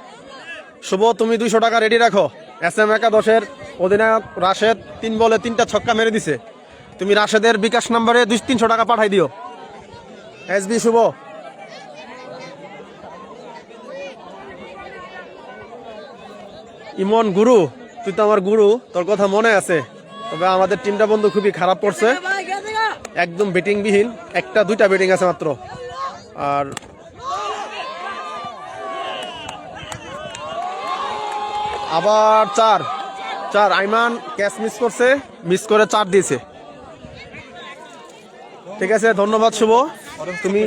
শুভ, তুমি 200 টাকা রেডি রাখো। SM একাদশের অধিনায়ক রাশেদ 3 বলে 3টা ছক্কা মেরে দিছে। তুমি রাশেদের বিকাশ নাম্বারে 200-300 টাকা পাঠাই দিও। SB শুভ। ইমন, গুরু, তুই তো আমার গুরু, তোর কথা মনে আছে। তবে আমাদের টিমটা বন্ধু খুবই খারাপ করছে, একদম ব্যাটিংবিহীন, 1-2টা ব্যাটিং আছে মাত্র। আর আবার 4। আইমান ক্যাচ মিস করছে, মিস করে 4 দিয়েছে। ঠিক আছে, ধন্যবাদ শুভ। তুমি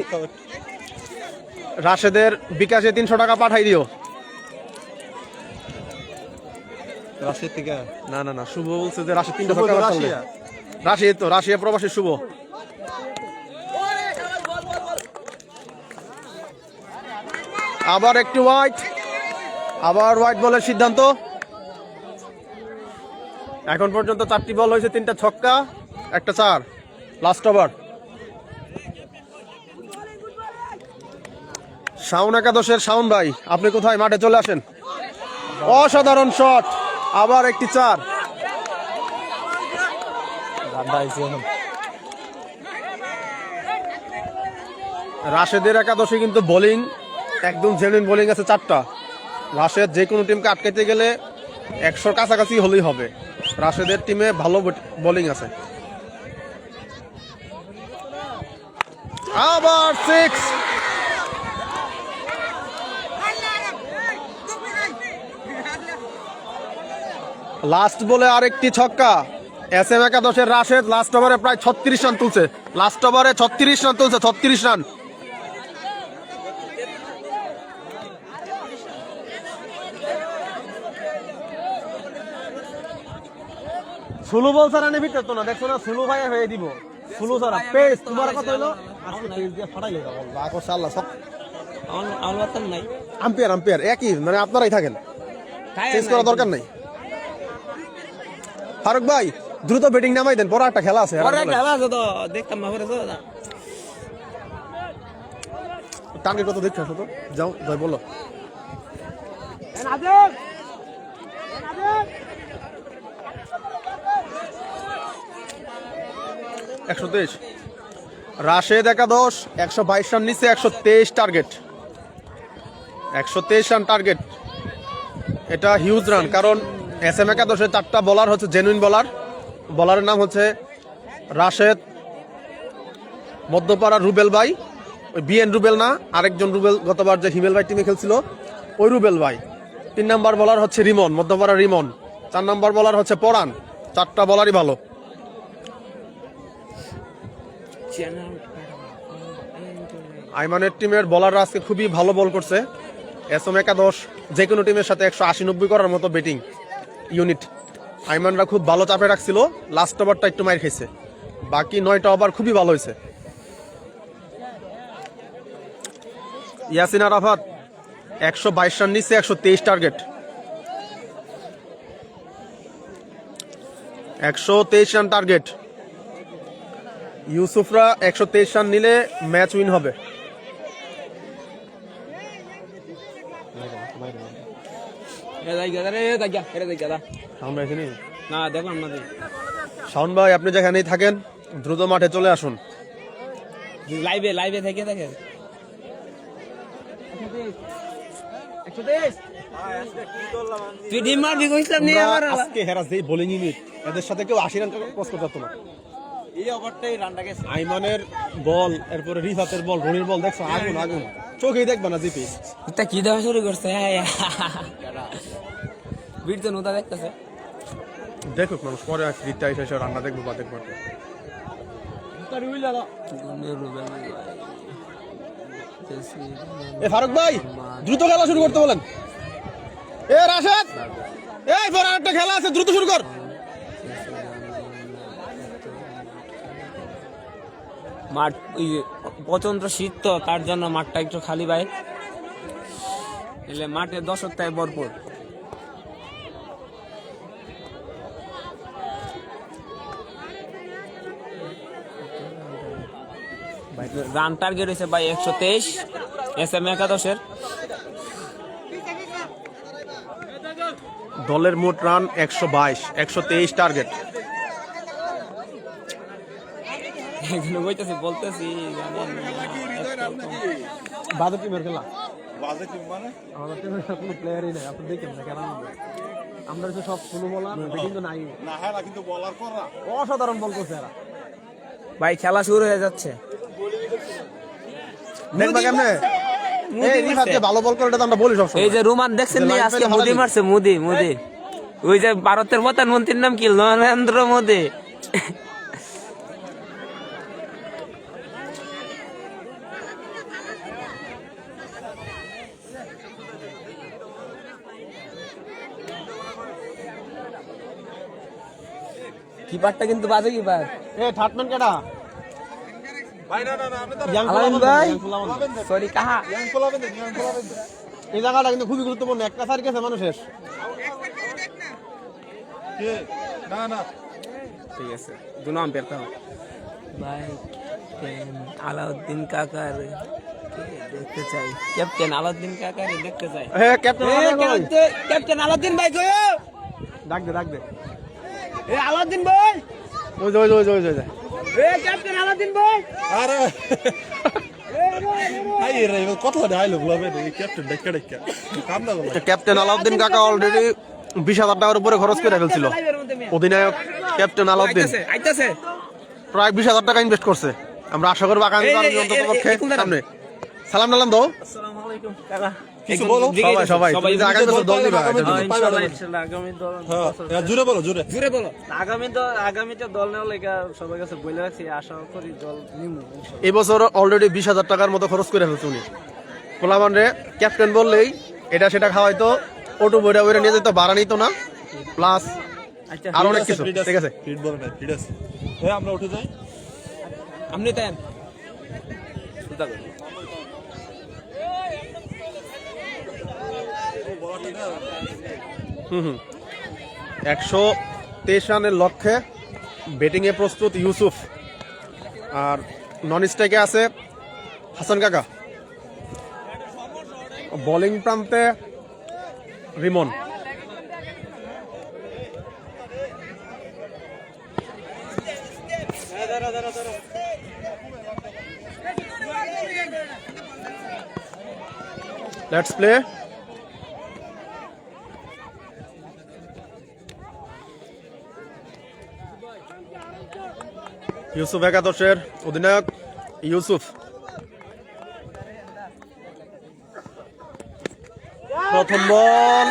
রাশেদের বিকাশে 300 টাকা পাঠাই দিও। রাশিয়া থেকে না, শুভ বলছে যে রাশিয়া 3টা ছক্কা মারছে। রাশিয়া প্রবাসী শুভ। আবার একটু হোয়াইট, আবার হোয়াইট বলের সিদ্ধান্ত। এখন পর্যন্ত 4টি বল হয়েছে, 3টা ছক্কা, 1টা 4। Last over. শাওন একাদশের শাওন ভাই, আপনি কোথায়? মাঠে চলে আসেন। অসাধারণ শট, আবার একটি 4। রাশেদের একাদশে কিন্তু বোলিং একদম জেনুইন বোলিং আছে 4টা। রাশেদ যে কোনো টিমকে আটকাইতে গেলে 100 কাছাকাছি হলেই হবে। রাশেদের টিমে ভালো বোলিং আছে। আবার 6। লাস্ট বলে আরেকটি ছক্কা। SM একাদশের রাশেদ লাস্ট ওভারে প্রায় 36 রান তুলছে। 36 রান। সুলু বল স্যার আনে ভিতর তো না, দেখছো না সুলু ভাই হয়ে দিব। সুলু স্যার পেস তোমার কথা হলো আজকে পেস দিয়ে ফাটাইলে বাহ করছে আল্লাহ। সব আমার তো নাই। আম্পায়ার একই, মানে আপনারাই থাকেন, চেঞ্জ করা দরকার নাই। ফারুক ভাই দ্রুত ব্যাটিং নামাই দেন, পরে একটা খেলা আছে। তো দেখতাম না। টার্গেট কত দেখতে আসো তো, যাও যাই বলো। 123। রাশেদ একাদশ 122 রান নিচে, 123 টার্গেট। 123 রান টার্গেট, এটা হিউজ রান। কারণ SM একাদশের 4টা বলার হচ্ছে জেনুইন বলার। বলারের নাম হচ্ছে রাশেদ, মধ্যপাড়ার রুবেল ভাই, ওই BN রুবেল না, আরেকজন রুবেল, গতবার যে হিমেল ভাই টিমে খেলছিল ওই রুবেল ভাই। 3 নাম্বার বলার হচ্ছে রিমন, মধ্যপাড়ার রিমন। 4 নাম্বার বলার হচ্ছে পরান। 4টা বলারই ভালো। আইমানের টিমের বলাররা আজকে খুবই ভালো বল করছে। এসএম একাদশ যে কোনো টিমের সাথে 180-90 করার মতো ব্যাটিং ইউনিট। আইমানরা খুব ভালো চাপে রাখছিল, লাস্ট ওভারটা একটু মাইর খাইছে, বাকি 9টা ওভার খুবই ভালো হয়েছে। ইয়াসিন আরাফাত 122 রান নিচ্ছে, 123 টার্গেট, 123 রান টার্গেট। ইউসুফরা 123 রান নিলে ম্যাচ উইন হবে। শাওন ভাই আপনি যেখানেই থাকেন দ্রুত মাঠে চলে আসুন। লাইভে থেকে দেখেন। তুই ডিম মারবি কইছিলাম নি আমার আজকে হেরা যেই বোলিং ইউনিট, এদের সাথে কেউ 80 রান ক্রস করতে পারতো না। এই ওভারটাই রানটা গেছে। আইমানের বল, এরপরে রিফাতের বল, রনির বল দেখছো আগুন আগুন, চোখেই দেখবা না জিপি। এটা কি দেওয়া শুরু করছে? বীর তো নোদা দেখতেছে। দেখুক মানুষ পরে ফ্রিটা এসে রান্না দেখবো বা দেখবো। এ ফারুক ভাই দ্রুত খেলা শুরু করতে বলেন। এ রাশেদ, এই পর আরেকটা খেলা আছে, দ্রুত শুরু কর। মাঠ প্রচন্ড শীত তো, তার জন্য মাঠটা একটু খালি ভাই, এলে মাঠে দর্শকটাই ভরপুর। রান টার্গেট হয়েছে ভাই 123 এসএম একাদশের। দলের মোট রান 122, 123 টার্গেট। বলতেছি বাজার টিমের খেলা, বাজার টিম মানে আমাদের টিমের কোনো প্লেয়ারই নাই, আপনি দেখেন না খেলা। আমরা তো সব ফুল বলার, কিন্তু নাই না, হ্যাঁ কিন্তু বলার করা অসাধারণ বল করছে এরা ভাই। খেলা শুরু হয়ে যাচ্ছে, দেখবা কেমনে এই রিফাতকে ভালো বল করে, এটা তো আমরা বলি সব সময়। এই যে রোমান দেখছেন নি আজকে মোদি মারছে, মোদি ওই যে ভারতের প্রধানমন্ত্রীর নাম কি? নরেন্দ্র মোদি। কিপারটা কিন্তু বাজে কিপার। এ থার্ডম্যান কেডা? আলামিন ভাই সরি কাহা। এই জায়গাটা কিন্তু খুবই গুরুত্বপূর্ণ, একটা সার গেছে মানুষের। ঠিক আছে, দুনো আম্পায়ার তো ভাই। আলাউদ্দিন কাকার দেখতে চাই, ক্যাপ্টেন আলাউদ্দিন কাকার দেখতে চাই। হ্যাঁ ক্যাপ্টেন আলাউদ্দিন ভাই কই? ডাক দে এ আলাউদ্দিন ভাই, ওই এ ক্যাপ্টেন আলাউদ্দিন ভাই। আরে আই রে কত ডায়লগ লবে এই ক্যাপ্টেন ডাকা কাম না বলে। ক্যাপ্টেন আলাউদ্দিন কাকা অলরেডি 20,000 টাকার উপরে খরচ করে ফেলছিল। অধিনায়ক ক্যাপ্টেন আলাউদ্দিন আইতাছে প্রায় 20,000 টাকা ইনভেস্ট করছে। আমরা আশা করব আগামী অন্ততপক্ষে সামনে। সালাম নালাম দাও। আসসালামু আলাইকুম কাকা। কিছু বলো সবাই আগামী বছর দল দিবা। ইনশাআল্লাহ আগামী দল। হ্যাঁ জোরে বলো জোরে বলো। আগামীতে দল নেওয়ার লাগা সবার কাছে বলে রাখছি, আশা করি দল নিমু ইনশাআল্লাহ। এই বছর অলরেডি 20,000 টাকার মতো খরচ করে ফেলছে উনি। কোলামানরে ক্যাপ্টেন বললেই এটা সেটা খাওয়াইতো, অটো বইরা নিয়ে যেত, ভাড়া নিত না, প্লাস আর অনেক কিছু। ঠিক আছে ফিট বল না, ফিট আছে। এ আমরা উঠে যাই, আপনি দেন 123 রানের লক্ষ্যে ব্যাটিংয়ে প্রস্তুত ইউসুফ, আর নন স্ট্রাইকে আছে হাসান কাকা, বোলিং প্রান্তে রিমন। Let's play. ইউসুফ একাদশের অধিনায়ক ইউসুফ। প্রথম বল,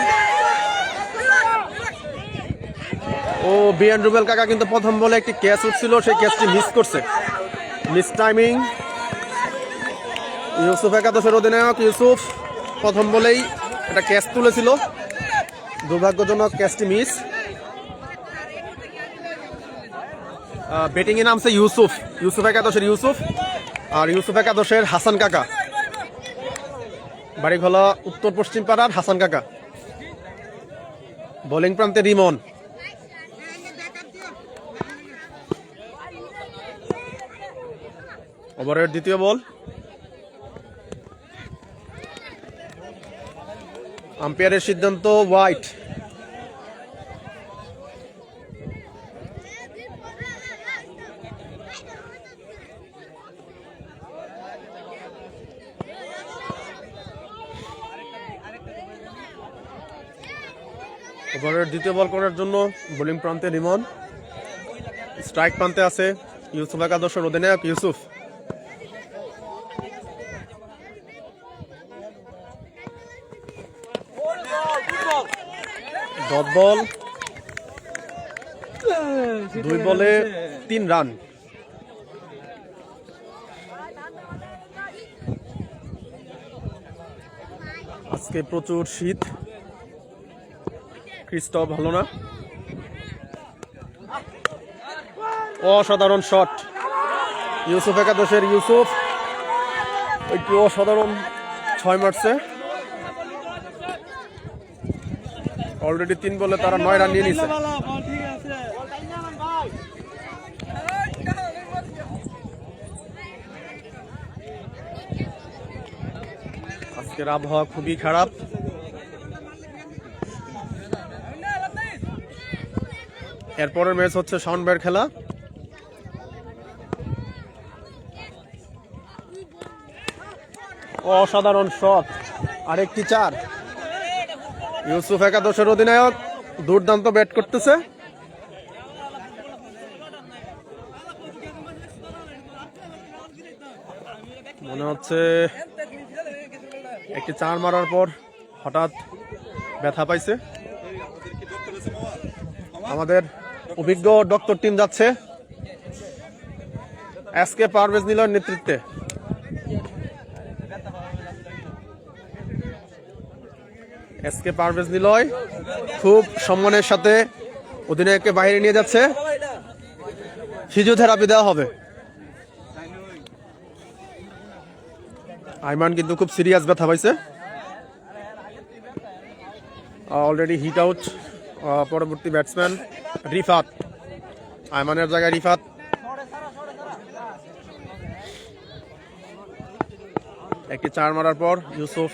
ও বিএন রুবেল কাকা কিন্তু প্রথম বলে একটি ক্যাচ উঠছিল, সেই ক্যাচটি মিস করছে, মিস টাইমিং। ইউসুফ একাদশের অধিনায়ক ইউসুফ প্রথম বলেই একটা ক্যাচ তুলেছিল, দুর্ভাগ্যজনক ক্যাচটি মিস। ব্যাটিং এ নামছে ইউসুফ, ইউসুফ একাদশের ইউসুফ, আর ইউসুফ একাদশের হাসান কাকা, বাড়িঘলা উত্তর পশ্চিম পাড়ার হাসান কাকা। বোলিং প্রান্তে রিমন, ওভারের দ্বিতীয় বল। আম্পায়ারের সিদ্ধান্ত হোয়াইট। ওভারের দ্বিতীয় বল করার জন্য বোলিং প্রান্তে রিমন, স্ট্রাইক প্রান্তে আছে ইউসুফ একাদশের অধিনায়ক ইউসুফ। ডট বল, 2 বলে 3 রান। আজকে প্রচুর শীত, ক্রিস্টাও ভালো না। অসাধারণ শট ইউসুফ একাদশের ইউসুফ, একটু অসাধারণ 6 মারছে। অলরেডি 3 বলে তারা 9 রান নিয়ে নিছে। আজকের আবহাওয়া খুবই খারাপ। এরপরের ম্যাচ হচ্ছে শাওনবের খেলা। অসাধারণ শট, আরেকটি 4। ইউসুফ একাদশের অধিনায়ক দুর্দান্ত ব্যাট করতেছে। মনে হচ্ছে একটি 4 মারার পর হঠাৎ ব্যথা পাইছে। আমাদের অভিজ্ঞ ডক্টর টিম যাচ্ছে এসকে পারভেজ নিলয়ের নেতৃত্বে। এসকে পারভেজ নিলয় খুব সম্মানের সাথে অধিনায়ককে বাইরে নিয়ে যাচ্ছে, ফিজিওথেরাপি দেওয়া হবে। আইমান কিন্তু খুব সিরিয়াস ব্যথা পাইছে, অলরেডি হিট আউট পরবর্তী ব্যাটসম্যান রিফাত। আইমানের জায়গায় রিফাত। একটি 4 মারার পর ইউসুফ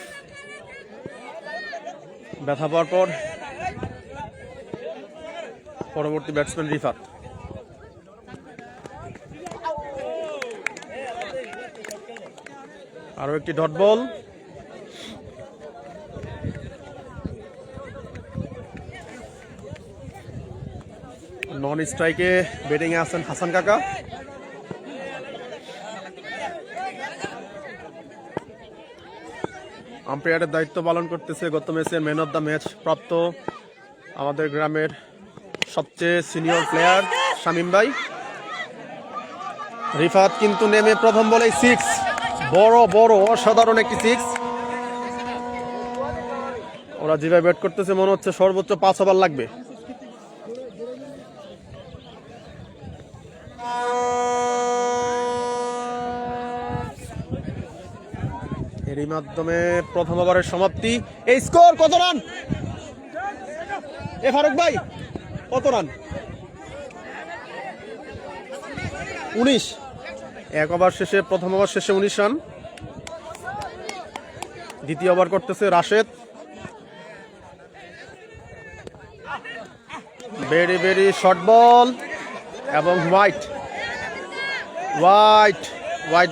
ব্যথা পাওয়ার পর পরবর্তী ব্যাটসম্যান রিফাত। আরো একটি ডট বল, নন স্ট্রাইকে ব্যাটিং এ আছেন হাসান কাকা। আম্পায়ারের দায়িত্ব পালন করতেছে গত ম্যাচের ম্যান অফ দ্য ম্যাচ প্রাপ্ত আমাদের গ্রামের সবচেয়ে সিনিয়র প্লেয়ার শামীম ভাই। রিফাত কিন্তু নেমে প্রথম বলেই 6, বড় বড় অসাধারণ একটি 6। ওরা যেভাবে ব্যাট করতেছে মনে হচ্ছে সর্বোচ্চ 5 ওভার লাগবে। এরই মাধ্যমে প্রথম ওভারের সমাপ্তি। এই স্কোর কত রান? এ ফারুক ভাই কত রান? 19। এক ওভার শেষে, প্রথম ওভার শেষে 19 রান। দ্বিতীয় ওভার করতেছে Rashed. Very very short ball এবং হোয়াইট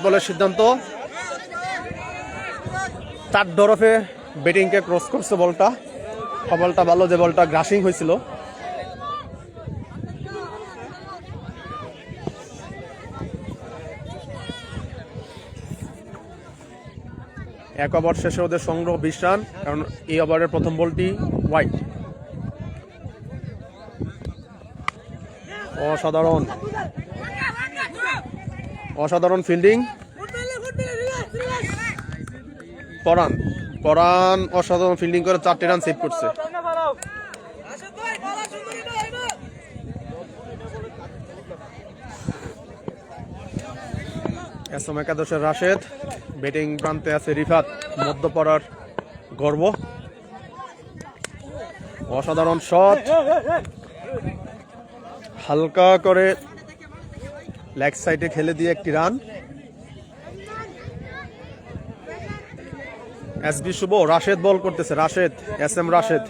বলের সিদ্ধান্ত। 4 ধরফে ব্যাটিংকে ক্রস করছে বলটা। বলটা ভালো, যে বলটা গ্রাসিং হয়েছিল। এক ওভার শেষে ওদের সংগ্রহ 20 রান, কারণ এই ওভারের প্রথম বলটি হোয়াইট। অসাধারণ ফিল্ডিং। পরান পরান অসাধারণ ফিল্ডিং করে 4টি রান সেভ করছে। এসএম একাদশের রাশেদ, ব্যাটিং প্রান্তে আছে রিফাত, মধ্যপাড়ার গর্ব। অসাধারণ শট, হালকা করে লেগ সাইডে খেলে দিয়ে একটি রান। এসবি শুভ, রাশেদ বল করতেছে, রাশেদ, এসএম রাশেদ।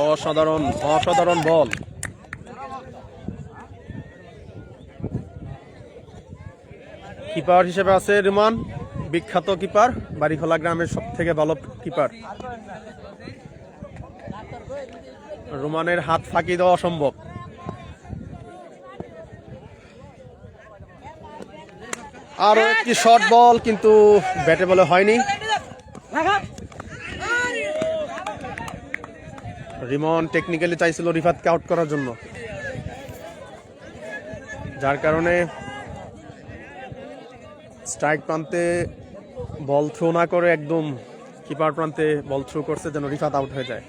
অসাধারণ অসাধারণ বল। কিপার হিসেবে আছে রুমান, বিখ্যাত কিপার, বাড়িখোলা গ্রামের সব থেকে ভালো কিপার। রুমানের হাত ফাঁকি দেওয়া অসম্ভব। আরো একটি শর্ট বল, কিন্তু ব্যাটে বলে হয়নি। রিমন টেকনিক্যালি চাইছিল রিফাতকে আউট করার জন্য, যার কারণে স্ট্রাইক প্রান্তে বল থ্রো না করে একদম কিপার প্রান্তে বল থ্রো করছে যেন রিফাত আউট হয়ে যায়।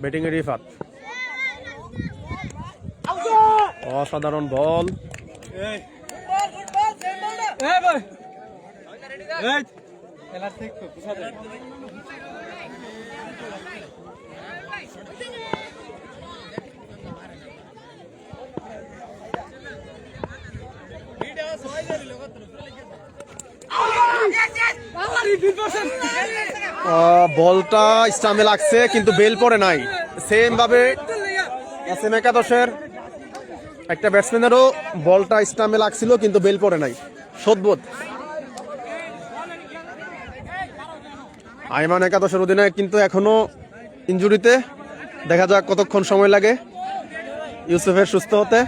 ব্যাটিং এ রিফাত, অসাধারণ বল। বলটা স্টাম্পে লাগছে কিন্তু বেল পড়ে নাই। সেম ভাবে এসএম একাদশের একটা ব্যাটসম্যানেরও বলটা স্টাম্পে লাগছিল কিন্তু বেল পড়ে নাই। সদবোধ আইমান একাদশের অধিনায়ক কিন্তু এখনো ইনজুরিতে, দেখা যাক কতক্ষণ সময় লাগে ইউসুফের সুস্থ হতে।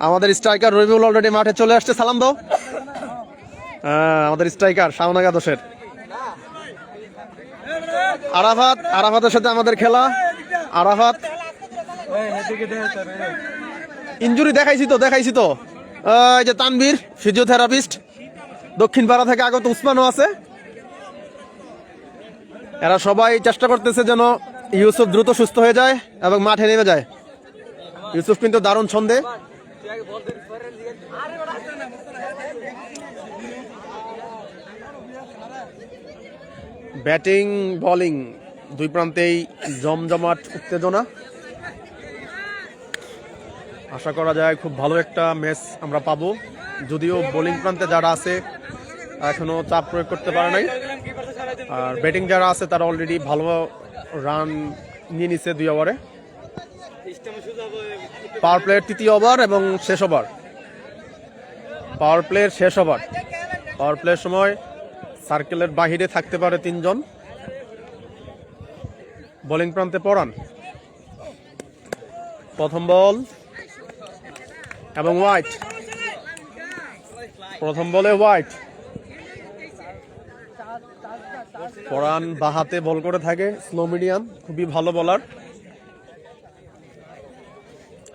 আমাদের স্ট্রাইকার রবিউল অলরেডি মাঠে চলে আসছে, সালাম দাও। আমাদের স্ট্রাইকার শাওন একাদশের আরাফাত, আরাফাতের সাথে আমাদের খেলা। আরাফাত ইনজুরি দেখাইছি তো এই যে তানভীর ফিজিওথেরাপিস্ট, দক্ষিণ পাড়া থেকে আগত উসমানও আছে। এরা সবাই চেষ্টা করতেছে যেন ইউসুফ দ্রুত সুস্থ হয়ে যায় এবং মাঠে নেমে যায়। ইউসুফ কিন্তু দারুণ ছন্দে। ব্যাটিং বোলিং দুই প্রান্তেই জমজমাট উত্তেজনা। আশা করা যায় খুব ভালো একটা ম্যাচ আমরা পাবো, যদিও বোলিং প্রান্তে যারা আছে এখনো চাপ প্রয়োগ করতে পারে নাই, আর ব্যাটিং যারা আছে তারা অলরেডি ভালো রান নিয়ে নিচ্ছে 2 ওভারে। পাওয়ার প্লের 3য় ওভার এবং শেষ ওভার। পাওয়ার প্লের শেষ ওভার। পাওয়ার প্লের সময় সার্কেলের বাহিরে থাকতে পারে 3 জন। বোলিং প্রান্তে পড়ান, প্রথম বল এবং হোয়াইট। প্রথম বলে হোয়াইট। পরান বাহাতে বল করে থাকে, স্লো মিডিয়াম, খুবই ভালো বলার।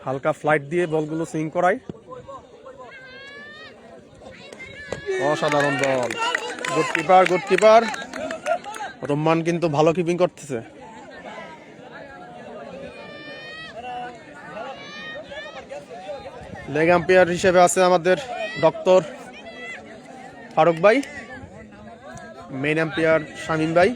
হালকা ফ্লাইট দিয়ে বলগুলো সুইং করায়। অসাধারণ ball, good keeper, good keeper. Rahman কিন্তু ভালো কিপিং করতেছে। লেগ আম্পায়ার হিসেবে আছে আমাদের ডক্টর ফারুক ভাই, মেইন আম্পায়ার শামীম ভাই।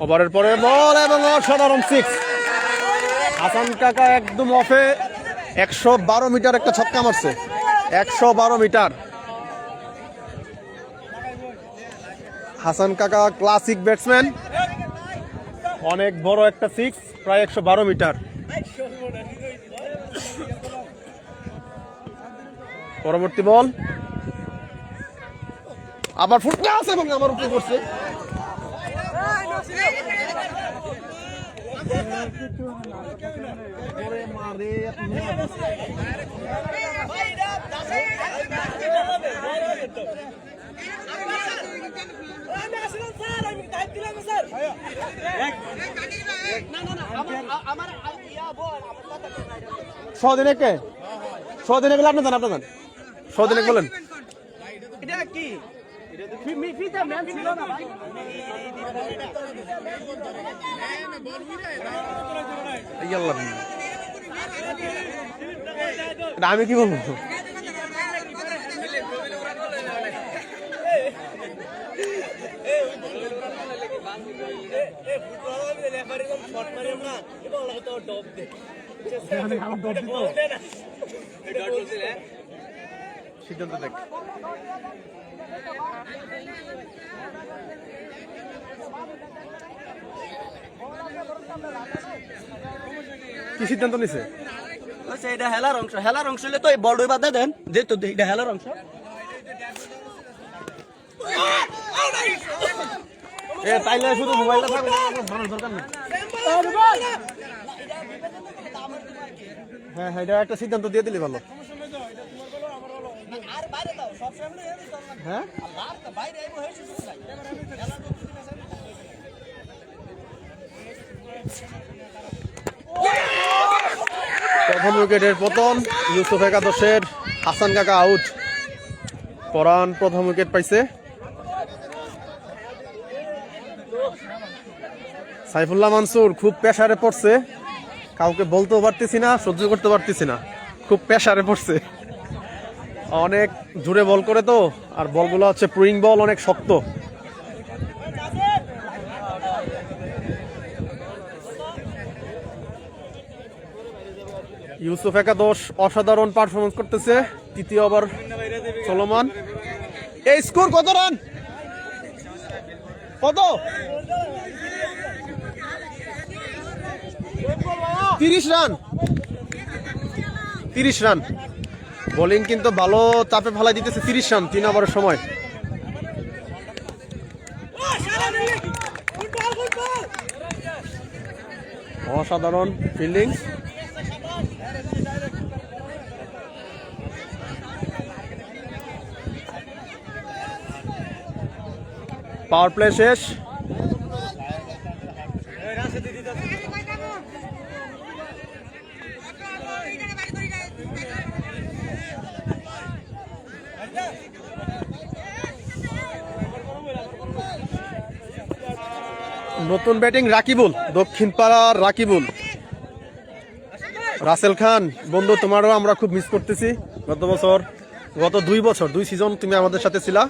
ওভারের পরে বল এবং অসাধারণ 6। হাসান কাকা একদম অফে 112 মিটার একটা ছক্কা মারছে। 112 মিটার। হাসান কাকা ক্লাসিক ব্যাটসম্যান, অনেক বড় একটা 6, প্রায় 112 মিটার। পরবর্তী বল আবার ফুটতে আছে এবং আমার উপরে পড়ছে। সদিনে কে সদিনে গেলে আপনার জান সদিনে বলেন আমি কি বলবো সিদ্ধান্ত দেখ কি সিদ্ধান্ত নিছে এটা হেলার অংশ হলে তো এই বড় বাধা দেন যেহেতু এটা হেলার অংশ তাইলে শুধু মোবাইলটা থাকবে মানুষ দরকার নেই হ্যাঁ হ্যাঁ এটা একটা সিদ্ধান্ত দিয়ে দিলে ভালো হ্যাঁ প্রথম উইকেটের পতন ইউসুফ একাদশের হাসান কাকা আউট পরান প্রথম উইকেট পাইছে সাইফুল্লাহ মানসুর খুব প্রেসারে পড়ছে কাউকে বলতেও পারতেছি না সহ্য করতে পারতেছি না খুব প্রেসারে পড়ছে অনেক জোরে বল করে তো আর বলগুলো হচ্ছে পুইং বল অনেক শক্ত ইউসুফ একাদশ অসাধারণ পারফরমেন্স করতেছে তৃতীয় ওভার চলমান এই স্কোর কত রান কত 30 রান 30 রান বোলিং কিন্তু ভালো চাপে ফেলাই দিতেছে 30 রান 3 ওভারের সময় অসাধারণ ফিল্ডিং পাওয়ার প্লে শেষ নতুন ব্যাটিং রাকিবুল দক্ষিণ পাড়ার রাকিবুল রাসেল খান বন্ধু তোমারও আমরা খুব মিস করতেছি গত 2 বছর 2 সিজন তুমি আমাদের সাথে ছিলা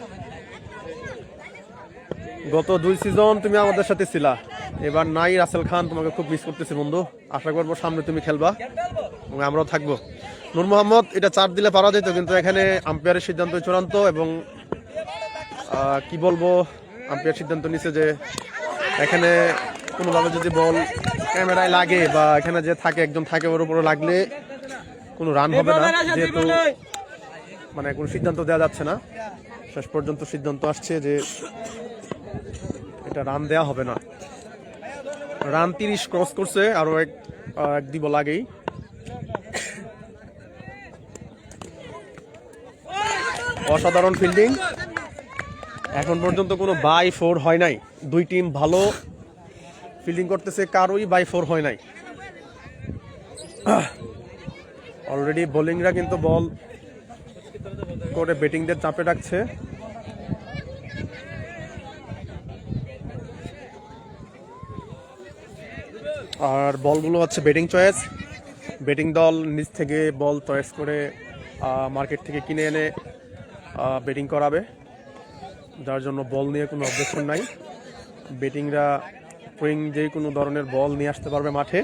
গত 2 সিজন তুমি আমাদের সাথে ছিলা এবার নাই রাসেল খান তোমাকে খুব মিস করতেছি বন্ধু আশা করবো সামনে তুমি খেলবা এবং আমরাও থাকবো নূর মোহাম্মদ এটা 4 দিলে পারা যেত কিন্তু এখানে আম্পায়ারের সিদ্ধান্ত চূড়ান্ত এবং কি বলবো আম্পায়ার সিদ্ধান্ত নিছে যে এখানে কোনোভাবে যদি বল ক্যামেরায় লাগে বা এখানে যে থাকে একজন থাকে ওর উপরে লাগলে কোনো রান হবে না যেহেতু মানে কোনো সিদ্ধান্ত দেওয়া যাচ্ছে না শেষ পর্যন্ত সিদ্ধান্ত আসছে যে এটা রান দেওয়া হবে না রান 30 ক্রস করছে আরো এক দিব লাগেই অসাধারণ ফিল্ডিং এখন পর্যন্ত কোনো বাই 4 হয় নাই দুই টিম ভালো ফিল্ডিং করতেছে কারোই বাই 4 হয় নাই অলরেডি বোলিংরা কিন্তু বল করে ব্যাটিংদের চাপে রাখছে আর বলগুলো হচ্ছে ব্যাটিং চয়েস ব্যাটিং দল নিজ থেকে বল চয়েস করে মার্কেট থেকে কিনে এনে ব্যাটিং করাবে যার জন্য বল নিয়ে কোনো অবজেকশন নাই ব্যাটিংরা সুইং যে কোনো ধরনের বল নিয়ে আসতে পারবে মাঠে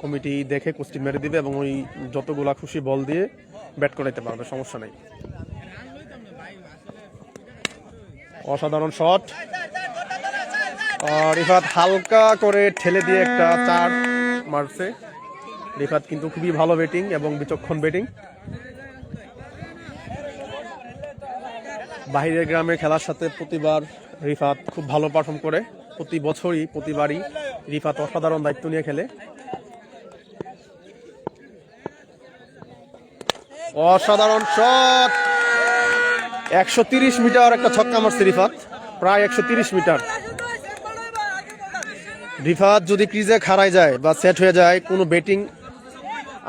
কমিটি দেখে কুস্তি মেরে দিবে এবং ওই যতগুলা খুশি বল দিয়ে ব্যাট করাইতে পারবে সমস্যা নাই অসাধারণ শট রিফাত হালকা করে ঠেলে দিয়ে একটা 4 মারছে রিফাত কিন্তু খুবই ভালো ব্যাটিং এবং বিচক্ষণ ব্যাটিং বাহিরের গ্রামে খেলার সাথে প্রতিবার রিফাত খুব ভালো পারফর্ম করে প্রতি বছরই প্রতিবারই রিফাত অসাধারণ দায়িত্ব নিয়ে খেলে অসাধারণ শট 130 মিটার একটা ছক্কা মারছে রিফাত প্রায় 130 মিটার রিফাত যদি ক্রিজে খাড়ায় যায় বা সেট হয়ে যায়, কোনো ব্যাটিং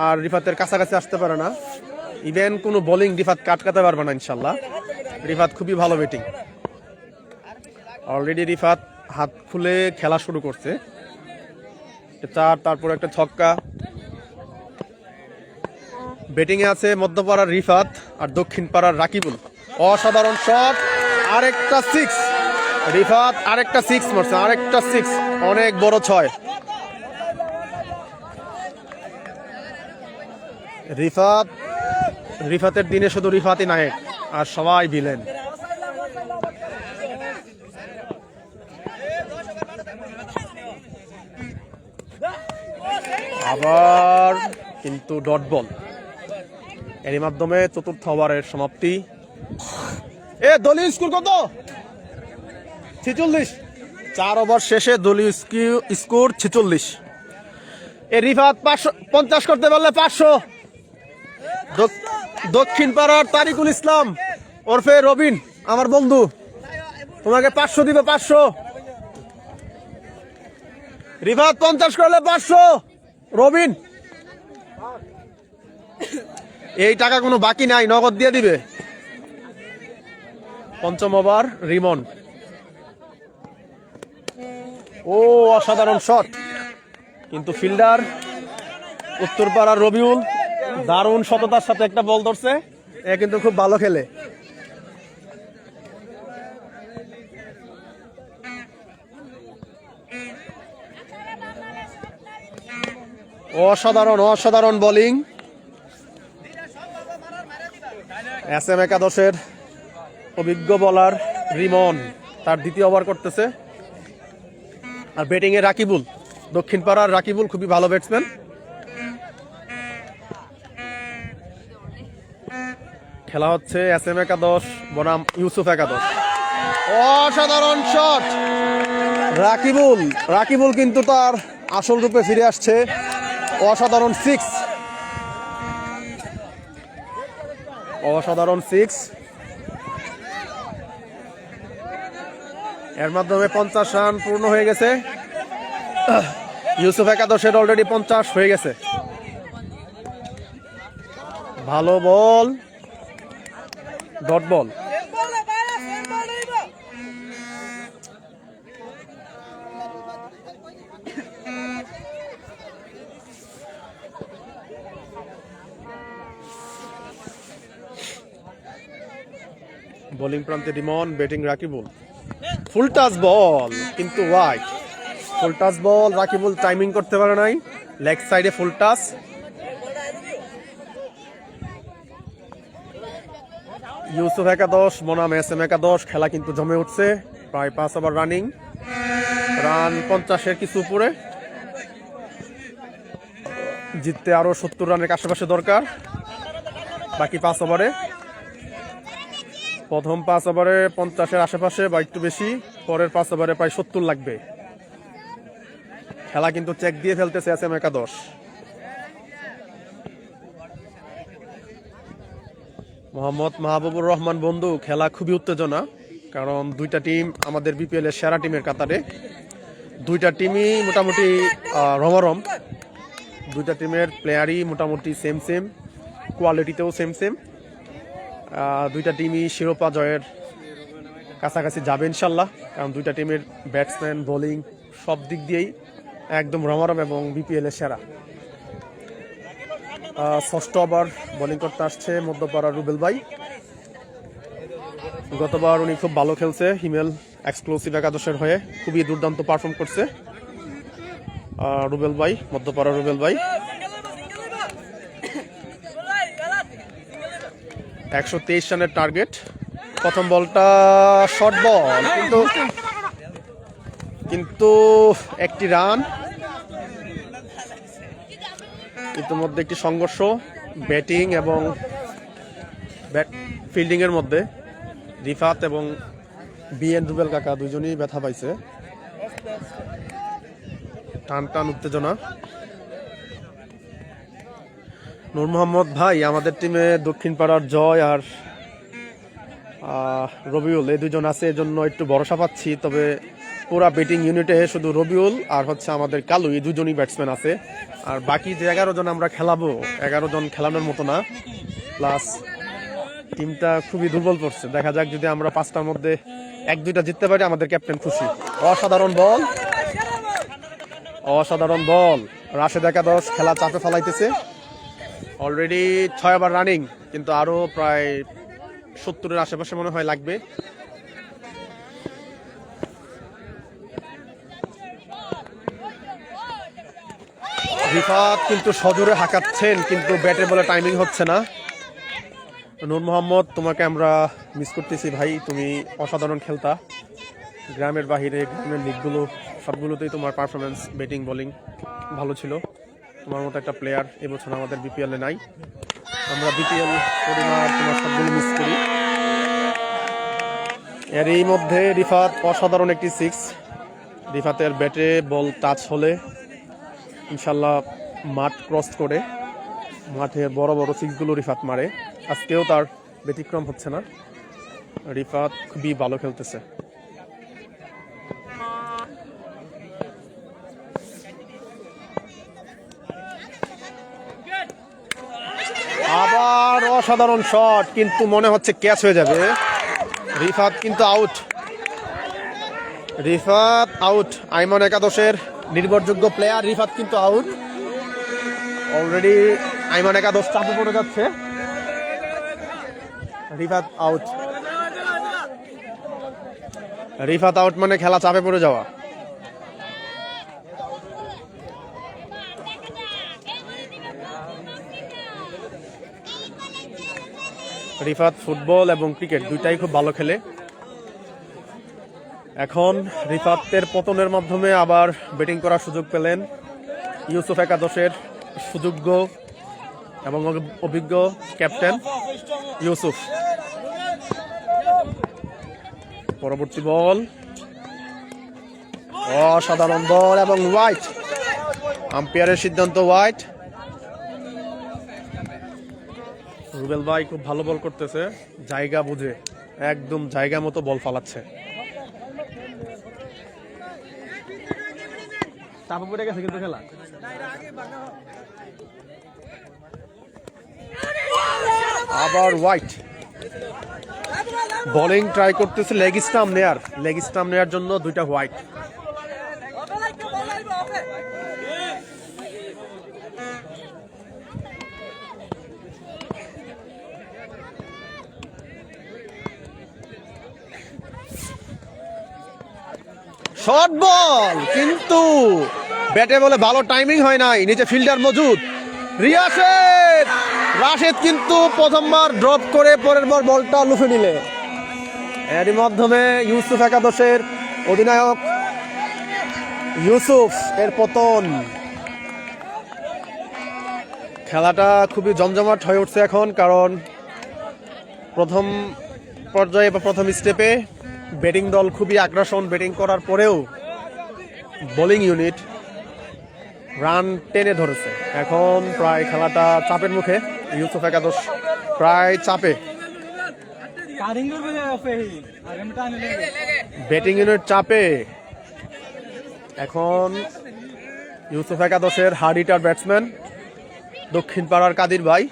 আর রিফাতের কাছাকাছি আসতে পারে না। ইভেন কোনো বোলিং রিফাত কাটকাতে পারবে না ইনশাল্লাহ। রিফাত খুবই ভালো ব্যাটিং। অলরেডি রিফাত হাত খুলে খেলা শুরু করছে। 4, তারপর একটা ছক্কা। ব্যাটিং এ আছে মধ্যপাড়ার রিফাত আর দক্ষিণ পাড়ার রাকিবুল। অসাধারণ শট, আরেকটা 6। রিফাত আরেকটা 6 মারছে, আরেকটা 6, অনেক বড় 6। রিফাতের দিনে শুধু রিফাতই নায়ক আর সবাই ভিলেন। আবার কিন্তু ডট বল। এরই মাধ্যমে চতুর্থ ওভারের সমাপ্তি। দলীয় স্কোর কত? 46। 4 ওভার শেষে দলীয় স্কোর 46। রিফাত 550 করতে পারলে 500। দক্ষিণ পাড়ার তারিকুল ইসলাম ওরফে রবিন, আমার বন্ধু, তোমাকে 500 দিবে। 500। রিফাত 50 করলে 500। রবিন, এই টাকা কোনো বাকি নাই, নগদ দিয়ে দিবে। পঞ্চম ওভার রিমন। অসাধারণ শট, কিন্তু ফিল্ডার উত্তরপাড়ার রবিউল দারুণ সততার সাথে একটা বল ধরছে। এ কিন্তু খুব ভালো খেলে। অসাধারণ বোলিং SM একাদশের অভিজ্ঞ বোলার রিমন, তার দ্বিতীয় ওভার করতেছে। আর ব্যাটিং এ রাকিবুল, দক্ষিণ পাড়ার রাকিবুল খুবই ভালো ব্যাটসম্যান। খেলা হচ্ছে SM একাদশ বনাম ইউসুফ একাদশ। অসাধারণ শট রাকিবুল কিন্তু তার আসল রূপে ফিরে আসছে। অসাধারণ 6। এর মাধ্যমে 50 রান পূর্ণ হয়ে গেছে। ইউসুফ একাদশের অলরেডি 50 হয়ে গেছে। ভালো বল, ডট বল। বোলিং প্রান্তে Rimon, batting Rakibul. Full touch ball, কিন্তু wide. Full touch ball, Rakibul timing করতে পারে নাই। লেগ সাইডে ফুল টাচ। ইউসুফ একাদশ বনাম SM একাদশ, খেলা কিন্তু জমে উঠছে। প্রায় 5 ওভার রানিং, রান 50-এর কিছু উপরে। জিততে আরো 70 রানের আশেপাশে দরকার বাকি 5 ওভারে। প্রথম 5 ওভারে 50-এর আশেপাশে বা একটু বেশি, পরের 5 ওভারে প্রায় 70 লাগবে। খেলা কিন্তু চেক দিয়ে ফেলতেছে SM একাদশ। মোহাম্মদ মাহবুবুর রহমান বন্ধু, খেলা খুবই উত্তেজনা, কারণ দুইটা টিম আমাদের BPL এর সেরা টিমের কাতারে। দুইটা টিমই মোটামুটি রমরম। দুইটা টিমের প্লেয়ারই মোটামুটি সেম, কোয়ালিটিতেও সেম। দুইটা টিমই শিরোপা জয়ের কাছাকাছি যাবে ইনশাল্লাহ, কারণ দুইটা টিমের ব্যাটসম্যান, বোলিং সব দিক দিয়েই একদম রমরম এবং BPL এর সেরা। ষষ্ঠ ওভার বোলিং করতে আসছে মধ্যপাড়ার রুবেল ভাই। গতবার উনি খুব ভালো খেলছে হিমেল এক্সক্লুসিভ একাদশের হয়ে, খুবই দুর্দান্ত পারফর্ম করছে রুবেল ভাই, মধ্যপাড়ার রুবেল ভাই। 123 রানের টার্গেট। প্রথম বলটা শর্ট বল, কিন্তু একটি রান। ইতিমধ্যে একটি সংঘর্ষ ব্যাটিং এবং ফিল্ডিং এর মধ্যে। রিফাত এবং BN রুবেল কাকা দুজনেই ব্যথা পাইছে। টান উত্তেজনা। নূর মোহাম্মদ ভাই, আমাদের টিমে দক্ষিণ পাড়ার জয় আর রবিউল এই দুজন আছে, এজন্য একটু ভরসা পাচ্ছি। তবে পুরা ব্যাটিং ইউনিটে শুধু রবিউল আর হচ্ছে আমাদের কালু, এই দুজনই ব্যাটসম্যান আছে। আর বাকি যে 11 জন আমরা খেলাবো, 11 জন খেলানোর মতো না। প্লাস টিমটা খুবই দুর্বল পড়ছে। দেখা যাক, যদি আমরা 5টার মধ্যে 1-2টা জিততে পারি আমাদের ক্যাপ্টেন খুশি। অসাধারণ বল, অসাধারণ বল। রাশেদ একাদশ খেলা চাপে ফেলাইতেছে। অলরেডি 6 ওভার রানিং, কিন্তু আরো প্রায় 70-এর আশেপাশে মনে হয় লাগবে। রিফাত কিন্তু সজোরে হাঁকাচ্ছেন, কিন্তু ব্যাটে বলে টাইমিং হচ্ছে না। নূর মোহাম্মদ, তোমাকে আমরা মিস করতেছি ভাই, তুমি অসাধারণ খেলতা। গ্রামের বাহিরে, গ্রামের লিগগুলো সবগুলোতেই তোমার পারফরমেন্স, ব্যাটিং বোলিং ভালো ছিল। তোমার মতো একটা প্লেয়ার এবছর আমাদের বিপিএলে নাই। আমরা বিপিএল পরিবার তোমার সবগুলো মিস করি। এরই মধ্যে রিফাত অসাধারণ একটি 6। রিফাতের ব্যাটে বল টাচ হলে ইনশাল্লাহ মাঠ ক্রস করে মাঠের বড় বড় 6গুলো রিফাত মারে। আজকেও তার ব্যতিক্রম হচ্ছে না। রিফাত খুবই ভালো খেলতেছে। আবার অসাধারণ শট, কিন্তু মনে হচ্ছে ক্যাচ হয়ে যাবে। রিফাত কিন্তু আউট, রিফাত আউট। আইমান একাদশের নির্ভরযোগ্য প্লেয়ার রিফাত কিন্তু আউট। অলরেডি আইমান একাদশ চাপে পড়ে যাচ্ছে। রিফাত আউট, রিফাত আউট মানে খেলা চাপে পড়ে যাওয়া। রিফাত ফুটবল এবং ক্রিকেট দুইটাই খুব ভালো খেলে। এখন রিফাতের পতনের মাধ্যমে আবার ব্যাটিং করার সুযোগ পেলেন ইউসুফ একাদশের সুযোগ্য এবং অভিজ্ঞ ক্যাপ্টেন ইউসুফ। পরবর্তী বল, অসাধারণ বল এবং ওয়াইড। আম্পায়ারের সিদ্ধান্ত ওয়াইড। রুবেল ভাই খুব ভালো বল করতেছে, জায়গা বুঝে একদম জায়গা মতো বল ফালাচ্ছে। চাপে পড়ে গেছে কিন্তু খেলা। আবার হোয়াইট বোলিং ট্রাই করতেছে, লেগ স্টাম্প নেয়ার জন্য 2টা হোয়াইট। শর্ট বল, কিন্তু ব্যাটে বলে ভালো টাইমিং হয় নাই, নিচে ফিল্ডার মজুদ। রাশেদ কিন্তু প্রথমবার ড্রপ করে পরের বার বলটা লুফে নিলে। এরই মাধ্যমে ইউসুফ একাদশের অধিনায়ক ইউসুফ এর পতন। খেলাটা খুবই জমজমাট হয়ে উঠছে এখন, কারণ প্রথম পর্যায়ে বা প্রথম স্টেপে ব্যাটিং দল খুবই আগ্রাসন, ব্যাটিং করার পরেও বোলিং ইউনিট রান টেনে ধরেছে। এখন প্রায় খেলাটা চাপের মুখে, ইউসুফ একাদশ প্রায় চাপে। ব্যাটিং ইউনিট চাপে। এখন ইউসুফ একাদশের হার্ড হিটার ব্যাটসম্যান দক্ষিণ পাড়ার কাদির ভাই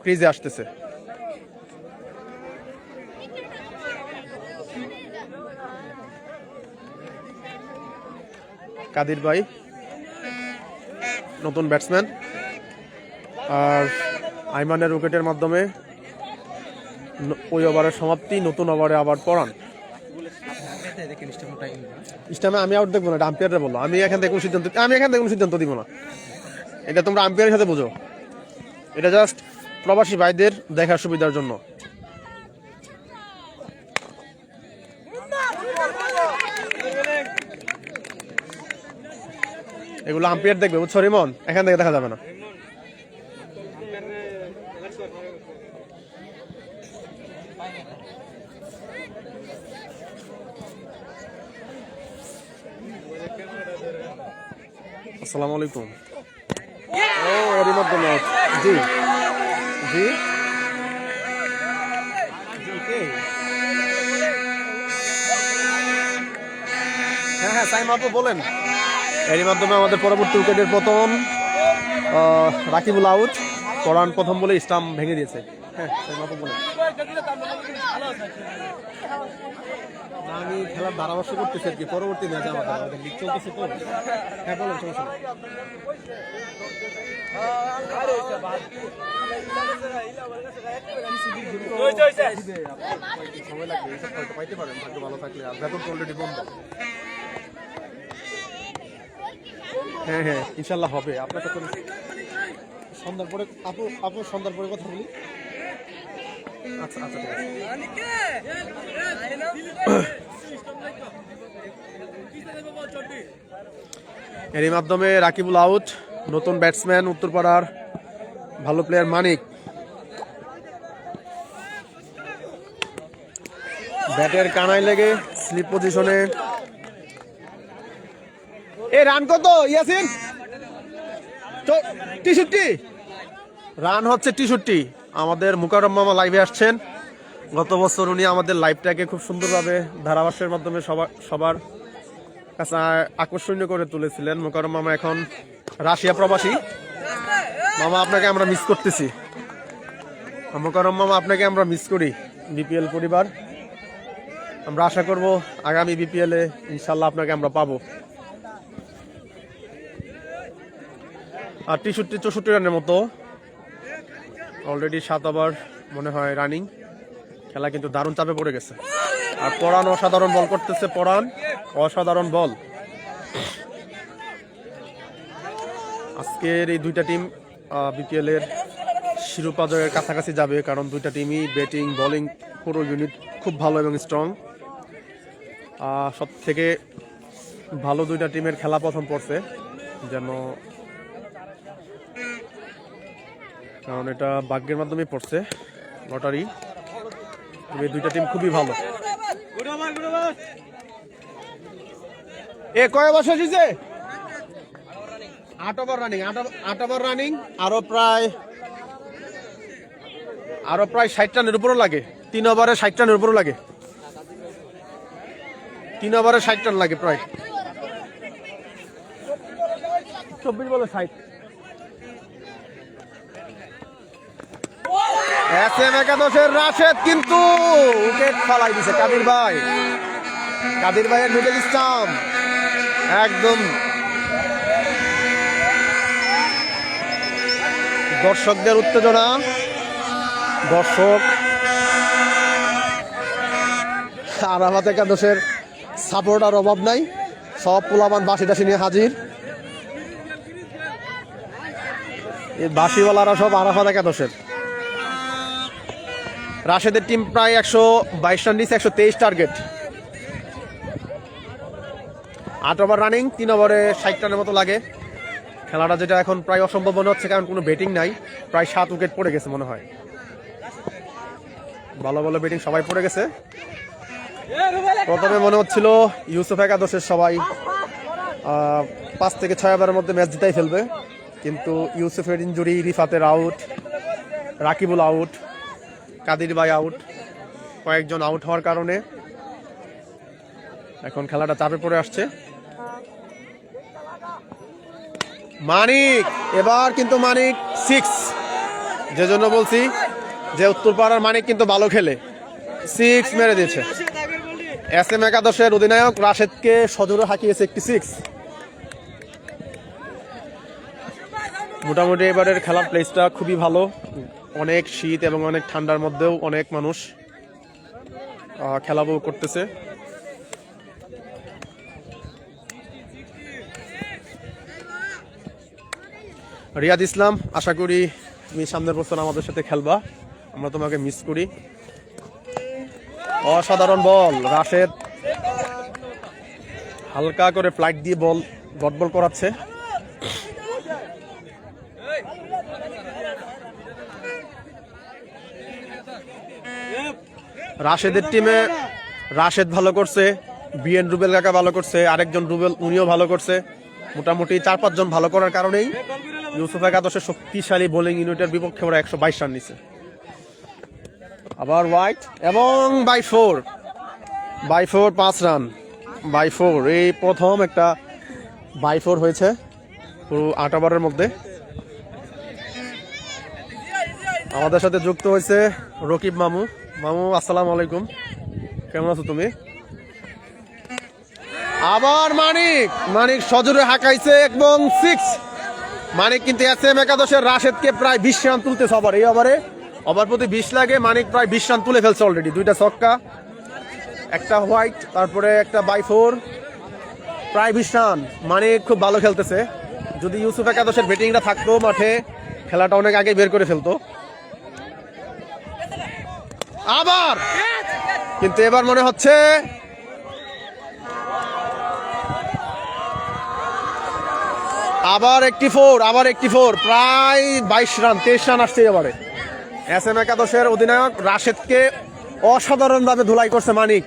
ক্রিজে আসতেছে। কাদির ভাই নতুন ব্যাটসম্যান, আর আইমানের উইকেটের মাধ্যমে ওই ওভারের সমাপ্তি, নতুন ওভারে আবার পড়ান। ইস্টামে আমি আউট দেখবো না, এটা আম্পায়াররা বললো। আমি এখান থেকে কোনো সিদ্ধান্ত দিব না, এটা তোমরা আম্পায়ারের সাথে বোঝো। এটা জাস্ট প্রবাসী ভাইদের দেখার সুবিধার জন্য। এগুলো আম্পায়ার দেখবে, বুঝছো রিমন? এখান থেকে দেখা যাবে না। আসসালামু আলাইকুম। ও এরই মধ্যে নট। জি জি হ্যাঁ হ্যাঁ সাইম আপু বলেন। এরই মাধ্যমে আমাদের পরবর্তী উইকেটের পতন, রাকিবুল আউট, পরান প্রথম বলে স্টাম্প ভেঙে দিয়েছে। হ্যাঁ সাইম আপু বলেন। আমি খেলার ধারাভাষ্য করতেছি আর কি, পরবর্তী ম্যাচে আমাদের লিগ চলতেছে তো। হ্যাঁ বলেন, সমস্যা নেই। সময় লাগবে, এইসব হয়তো পাইতে পারেন, ভাগ্য ভালো থাকলে। আর বেতন তো অলরেডি বন্ধ। হ্যাঁ হ্যাঁ ইনশাল্লাহ হবে। আপনার সাথে সন্ধ্যার পরে আপু সন্ধ্যার পরে কথা বলি। আচ্ছা আচ্ছা ঠিক আছে। এরই মাধ্যমে রাকিবুল আউট, নতুন ব্যাটসম্যান উত্তরপাড়ার ভালো প্লেয়ার মানিক। ব্যাটের কানায় লেগে স্লিপ পজিশনে। এ রান কত ইয়াসিন? 63 রান হচ্ছে 63। আমাদের মুকাররম মামা লাইভে আসছেন। গত বছর উনি আমাদের লাইভটাকে খুব সুন্দরভাবে ধারাভাষ্যের মাধ্যমে সবার কাছে আকর্ষণীয় করে তুলেছিলেন। মুকাররম মামা এখন রাশিয়া প্রবাসী। মামা আপনাকে আমরা মিস করতেছি। মুকাররম মামা আপনাকে আমরা মিস করি। বিপিএল পরিবার, আমরা আশা করব আগামী বিপিএল এ ইনশাল্লাহ আপনাকে আমরা পাবো। আর 63-64 রানের মতো অলরেডি 7 ওভার মনে হয় রানিং। খেলা কিন্তু দারুণ চাপে পড়ে গেছে। আর পরান অসাধারণ বল করতেছে, পরান অসাধারণ বল। আজকের এই দুইটা টিম বিপিএল এর শিরোপা জয়ের কাছাকাছি যাবে, কারণ দুইটা টিমই ব্যাটিং বোলিং পুরো ইউনিট খুব ভালো এবং স্ট্রং। সব থেকে ভালো দুইটা টিমের খেলা প্রথম পড়ছে যেন, কারণ এটা ভাগ্যের মাধ্যমে পড়ছে, লটারি। এই দুইটা টিম খুবই ভালো। এ কয় বছর হয়েছে? 8 ওভার রানিং, 8 ওভার রানিং। আরো প্রায় 60 রানের উপরও লাগে। 3 ওভারে 60 রানের উপরও লাগে। 3 ওভারে 60 রান লাগে প্রায়। 24 বলে 60। SM একাদশের রাশেদ কিন্তু উইকেট ফালাই দিছে। কাদির ভাইয়ের মিডল স্টাম্প একদম দর্শকদের উত্তেজনা। দর্শক আরাফাত একাদশের সাপোর্টার অভাব নাই, সব পোলাবান বাঁশি টাশি নিয়ে হাজির। এই বাঁশিওয়ালারা সব আরাফাত একাদশের। রাশেদের টিম প্রায় 122 রান দিচ্ছে, 123 টার্গেট। 8 ওভার রানিং, 3 ওভারে 60 রানের মতো লাগে। খেলাটা যেটা এখন প্রায় অসম্ভব মনে হচ্ছে, কারণ কোনো ব্যাটিং নাই। প্রায় 7 উইকেট পড়ে গেছে মনে হয়। ভালো ভালো ব্যাটিং সবাই পড়ে গেছে। প্রথমে মনে হচ্ছিল ইউসুফ একাদশের সবাই 5 থেকে 6 ওভারের মধ্যে ম্যাচ জিতাই ফেলবে, কিন্তু ইউসুফের ইনজুরি, রিফাতের আউট, রাকিবুল আউট, কাদির ভাই আউট, কয়েকজন আউট হওয়ার কারণে এখন খেলাটা চাপে পড়ে আসছে। মানিক, এবার কিন্তু মানিক 6, যে জন্য বলছি যে উত্তরপাড়ার মানিক কিন্তু ভালো খেলে। 6 মেরে দিয়েছে। SM একাদশের অধিনায়ক রাশেদকে সজোরে হাঁকিয়েছে একটি 6। মোটামুটি এবারের খেলার প্লেসটা খুবই ভালো। অনেক শীত এবং অনেক ঠান্ডার মধ্যেও অনেক মানুষ খেলা উপভোগ করতেছে। রিয়াদ ইসলাম, আশা করি তুমি সামনের বছর আমাদের সাথে খেলবা, আমরা তোমাকে মিস করি। অসাধারণ বল, রাশেদ হালকা করে ফ্লাইট দিয়ে বল ডট বল করাচ্ছে। রাশেদের টিমে রাশেদ ভালো করছে, বিএন রুবেল কাকা ভালো করছে, আরেকজন রুবেল উনিও ভালো করছে। মোটামুটি 4-5 জন ভালো করার কারণেই ইউসুফ একাদশের শক্তিশালী বোলিং ইউনিটের বিপক্ষে ওরা 122 রান নিছে। আবার হোয়াইট এবং বাই 4 5 রান। বাই 4, এই প্রথম একটা বাই 4 হয়েছে পুরো 8 ওভারের মধ্যে। আমাদের সাথে যুক্ত হয়েছে রকিব মামু। মামু আসসালামু আলাইকুম, কেমন আছো তুমি? আবার মানিক সজোরে হাঁকাইছে এবং 6। মানিক কিন্তু SM একাদশের রাশেদকে প্রায় 20 রান তুলতেছে ওভার। এই ওভার প্রতি 20 লাগে, মানিক প্রায় 20 রান তুলে ফেলছে অলরেডি। 2টা ছক্কা, একটা হোয়াইট, তারপরে একটা বাই 4, প্রায় 20 রান। মানিক খুব ভালো খেলতেছে। যদি ইউসুফ একাদশের ব্যাটিংটা থাকতো মাঠে, খেলাটা অনেক আগে বের করে ফেলতো। আবার কিন্তু এবার মনে হচ্ছে আবার একটি ফোর, প্রায় 22 রান, 23 রান আসছে এবারে। SM একাদশের অধিনায়ক রাশেদকে অসাধারণভাবে ধুলাই করছে মানিক।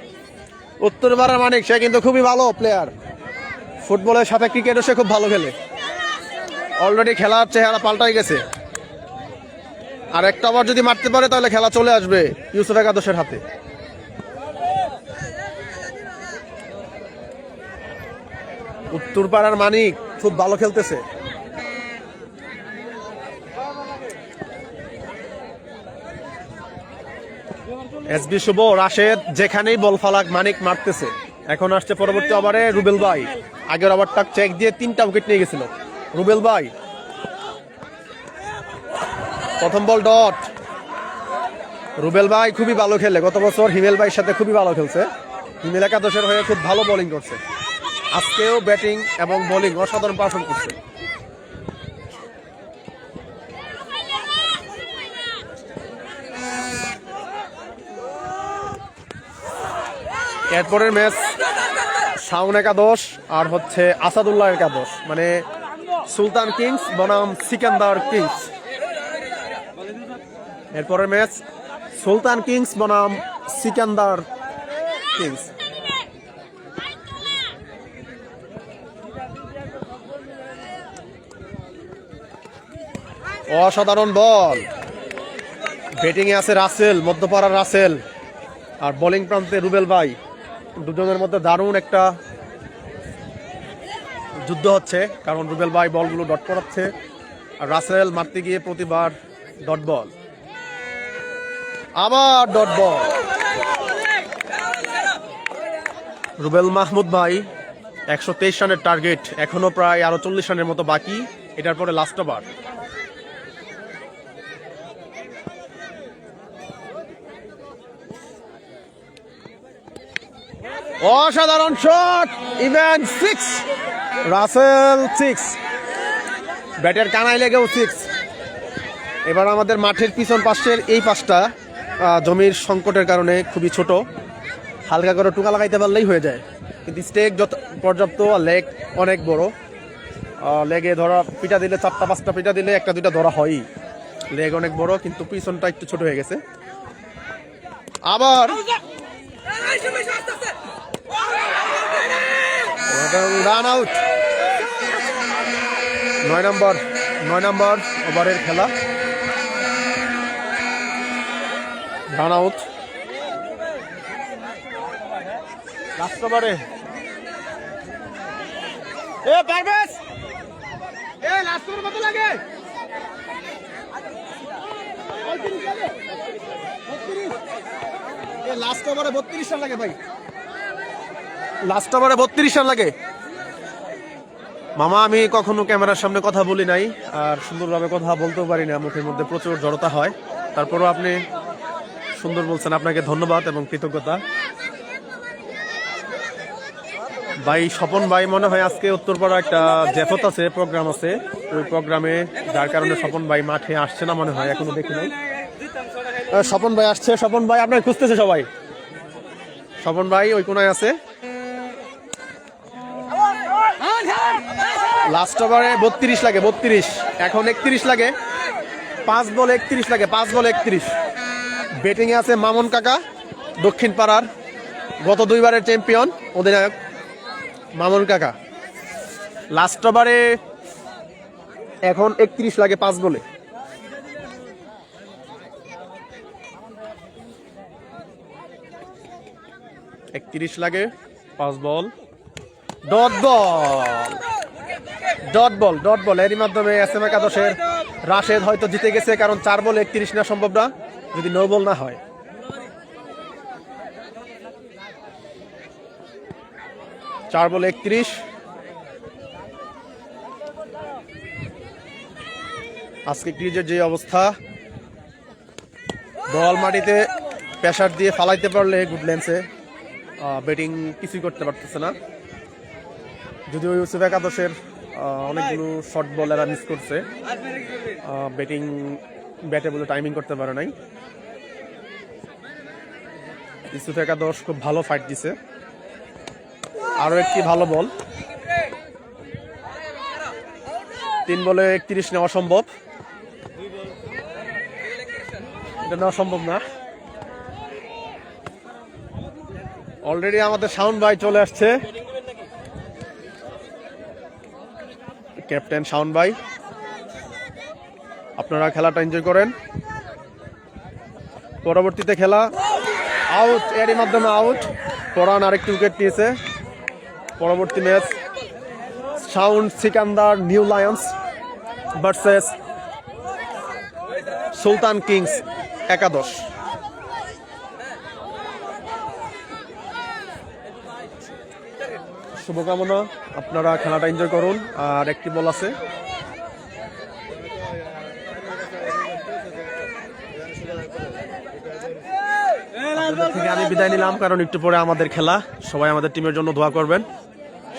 উত্তরপাড়ার মানিক, সে কিন্তু খুবই ভালো প্লেয়ার। ফুটবলের সাথে ক্রিকেটও সে খুব ভালো খেলে। অলরেডি খেলার চেহারা পাল্টাই গেছে। আর একটা ওভার যদি মারতে পারে তাহলে খেলা চলে আসবে ইউসুফ একাদশের হাতে। উত্তরপাড়ার মানিক খুব ভালো খেলতেছে। SB শুভ, রাশেদ যেখানেই বল ফালাক মানিক মারতেছে। এখন আসছে পরবর্তী ওভারে রুবেল ভাই। আগের ওভারটা চেক দিয়ে 3টা উইকেট নিয়ে গেছিল রুবেল ভাই। প্রথম বল ডট। রুবেল ভাই খুবই ভালো খেলে, গত বছর হিমেল ভাইয়ের সাথে খুবই ভালো খেলছে। হিমেল একাদশের হয়ে খুব ভালো বোলিং করছে। আজকেও ব্যাটিং এবং বোলিং অসাধারণ পারফর্ম করছে। এরপরের ম্যাচ শাওন একাদশ আর হচ্ছে আসাদুল্লাহ একাদশ, মানে সুলতান কিংস বনাম সিকান্দার কিংস। এরপরের ম্যাচ সুলতান কিংস বনাম সিকান্দার কিংস। অসাধারণ বল। ব্যাটিং এ আছে রাসেল, মধ্যপাড়ার রাসেল, আর বোলিং প্রান্তে রুবেল ভাই। দুজনের মধ্যে দারুণ একটা যুদ্ধ হচ্ছে, কারণ রুবেল ভাই বলগুলো ডট করাচ্ছে আর রাসেল মারতে গিয়ে প্রতিবার ডট বল। আবার ডট বল। রুবেল মাহমুদ ভাই 123 রানের টার্গেট, এখনো প্রায় আরো 40 রানের মতো বাকি। এটার পরে লাস্ট ওভার। অসাধারণ শট, ইভেন 6, রাসেল 6, ব্যাটের কানায় লেগেও 6। এবার আমাদের মাঠের পিছন পাশের এই পাশটা জমির সংকটের কারণে খুবই ছোট, হালকা করে টুকা লাগাইতে পারলেই হয়ে যায়। কিন্তু স্টেক যত পর্যাপ্ত, লেগ অনেক বড়। লেগে ধরা পিটা দিলে 4টা-5টা পিটা দিলে 1-2টা ধরা হয়ই। লেগ অনেক বড়, কিন্তু পিছনটা একটু ছোট হয়ে গেছে। আবার রান আউট। 9 নম্বর ওভারের খেলা, রান আউট। লাস্ট ওভারে লাস্ট ওভারে 32 রান লাগে ভাই, লাস্ট ওভারে 32 রান লাগে। মামা, আমি কখনো ক্যামেরার সামনে কথা বলি নাই, আর সুন্দরভাবে কথা বলতেও পারি না, মুখের মধ্যে প্রচুর জড়তা হয়। তারপরও আপনি সুন্দর বলছেন, আপনাকে ধন্যবাদ এবং কৃতজ্ঞতা। ভাই স্বপন ভাই মনে হয় আজকে উত্তরপাড়া একটা জেফত আছে, প্রোগ্রাম আছে, ওই প্রোগ্রামে, যার কারণে স্বপন ভাই মাঠে আসছে না মনে হয়, এখনো দেখি নাই। স্বপন ভাই আসছে, স্বপন ভাই আপনার খুঁজতেছে সবাই। স্বপন ভাই ওই কোনায় আছে। লাস্ট ওভারে 32 লাগে, 32, এখন 31 লাগে। 5 বলে 31 লাগে, 5 বলে 31। ব্যাটিং এ আছে মামুন কাকা, দক্ষিণ পাড়ার গত 2 বারের চ্যাম্পিয়ন অধিনায়ক মামুন কাকা। লাস্ট ওভারে এখন 31 লাগে 5 বলে। লাগে 5 বল ডট বল এরই মাধ্যমে এসএম একাদশের রাশেদ হয়তো জিতে গেছে, কারণ 4 বলে 31 না সম্ভব না যদি নো বল না হয়। চার বলে 31। আজকে ক্রিজের যে অবস্থা, বল মাটিতে প্রেসার দিয়ে ফালাইতে পারলে গুডল্যান্ডসে ব্যাটিং কিছুই করতে পারতেছে না। যদিও ইউসুফ একাদশের অনেকগুলো শর্ট বলাররা মিস করছে, ব্যাটে বলে টাইমিং করতে পারে নাই। ইউসুফ একাদশ খুব ভালো ফাইট দিছে। আরো একটি ভালো বল, 3 বলে 31 নেওয়া সম্ভব, এটা নেওয়া সম্ভব না। অলরেডি আমাদের শাওন ভাই চলে আসছে, ক্যাপ্টেন শাওন ভাই। আপনারা খেলাটা এনজয় করেন। পরবর্তীতে খেলা আউট, এরই মাধ্যমে আউট। পরান আরেকটি উইকেট নিয়েছে। পরবর্তী match Shawon Sikandar new lions versus Sultan kings একাদশ। শুভকামনা, আপনারা খেলাটা এনজয় করুন। আর একটি বল আছে, থেকে আমি বিদায় নিলাম, কারণ একটু পরে আমাদের খেলা। সবাই আমাদের টিমের জন্য দোয়া করবেন।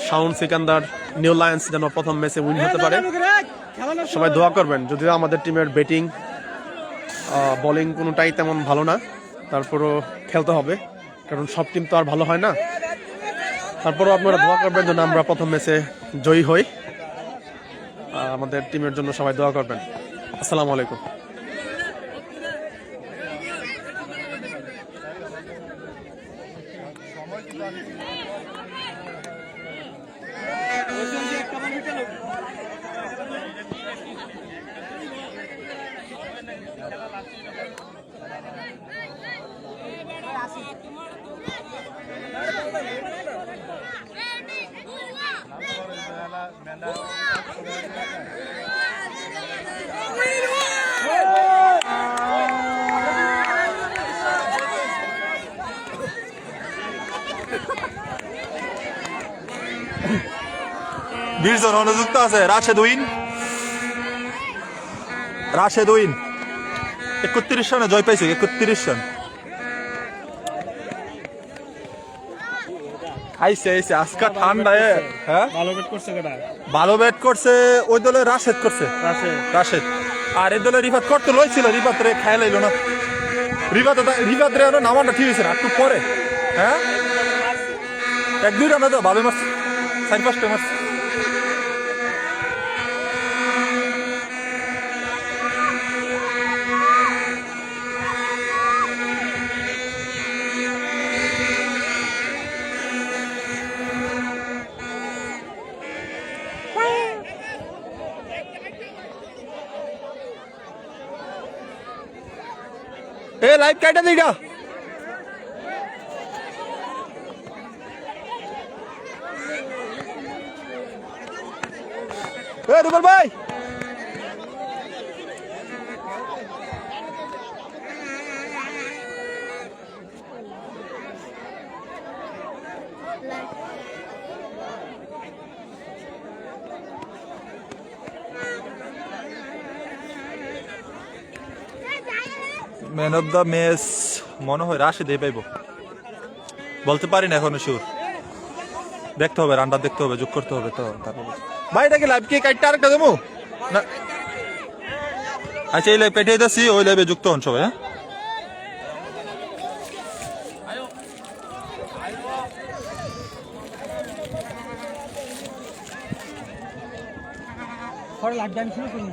শাওন সিকান্দার নিউ লায়ন্স যেন প্রথম ম্যাচে উইন হতে পারে, সবাই দোয়া করবেন। যদিও আমাদের টিমের ব্যাটিং বোলিং কোনোটাই তেমন ভালো না, তারপরও খেলতে হবে, কারণ সব টিম তো আর ভালো হয় না। তারপরও আপনারা দোয়া করবেন যেন আমরা প্রথম ম্যাচে জয়ী হই। আমাদের টিমের জন্য সবাই দোয়া করবেন। আসসালামু আলাইকুম। বীরজন অনুযুক্ত আছে। রাশেদ উইন 31 রানে জয় পাইছে। 31 রান আইসে আজকে ঠান্ডায়। হ্যাঁ, ভালো ব্যাট করছে ওই দলে রাশেদ করছে, রাশেদ। আর এই দলে রিফাত করতে লইছিল, রিফাত রে খেয়াল লাইল না। রিফাত রে নামানটা ঠিক হয়েছে না একটু পরে। হ্যাঁ, 1-2 রানে তো ভালো মারছে, 4-5টা মারছে। এ লাইভ কাটা দিগা। এ রুবেল ভাই, ম্যান অফ দ্য ম্যাচ মনে হয় রাশেদই পাইব, বলতে পারি না এখনো শিওর। দেখতে হবে, রানটা দেখতে হবে, যোগ করতে হবে তো তারপর। ভাই এটাকে লাইভ কি কাটতে আরেকটা দেবো না? আচ্ছা, এই লাইভ পেটে দিচ্ছি, ওই লাইভে যুক্ত হন সবাই। হ্যাঁ, লাইভ শুরু করি।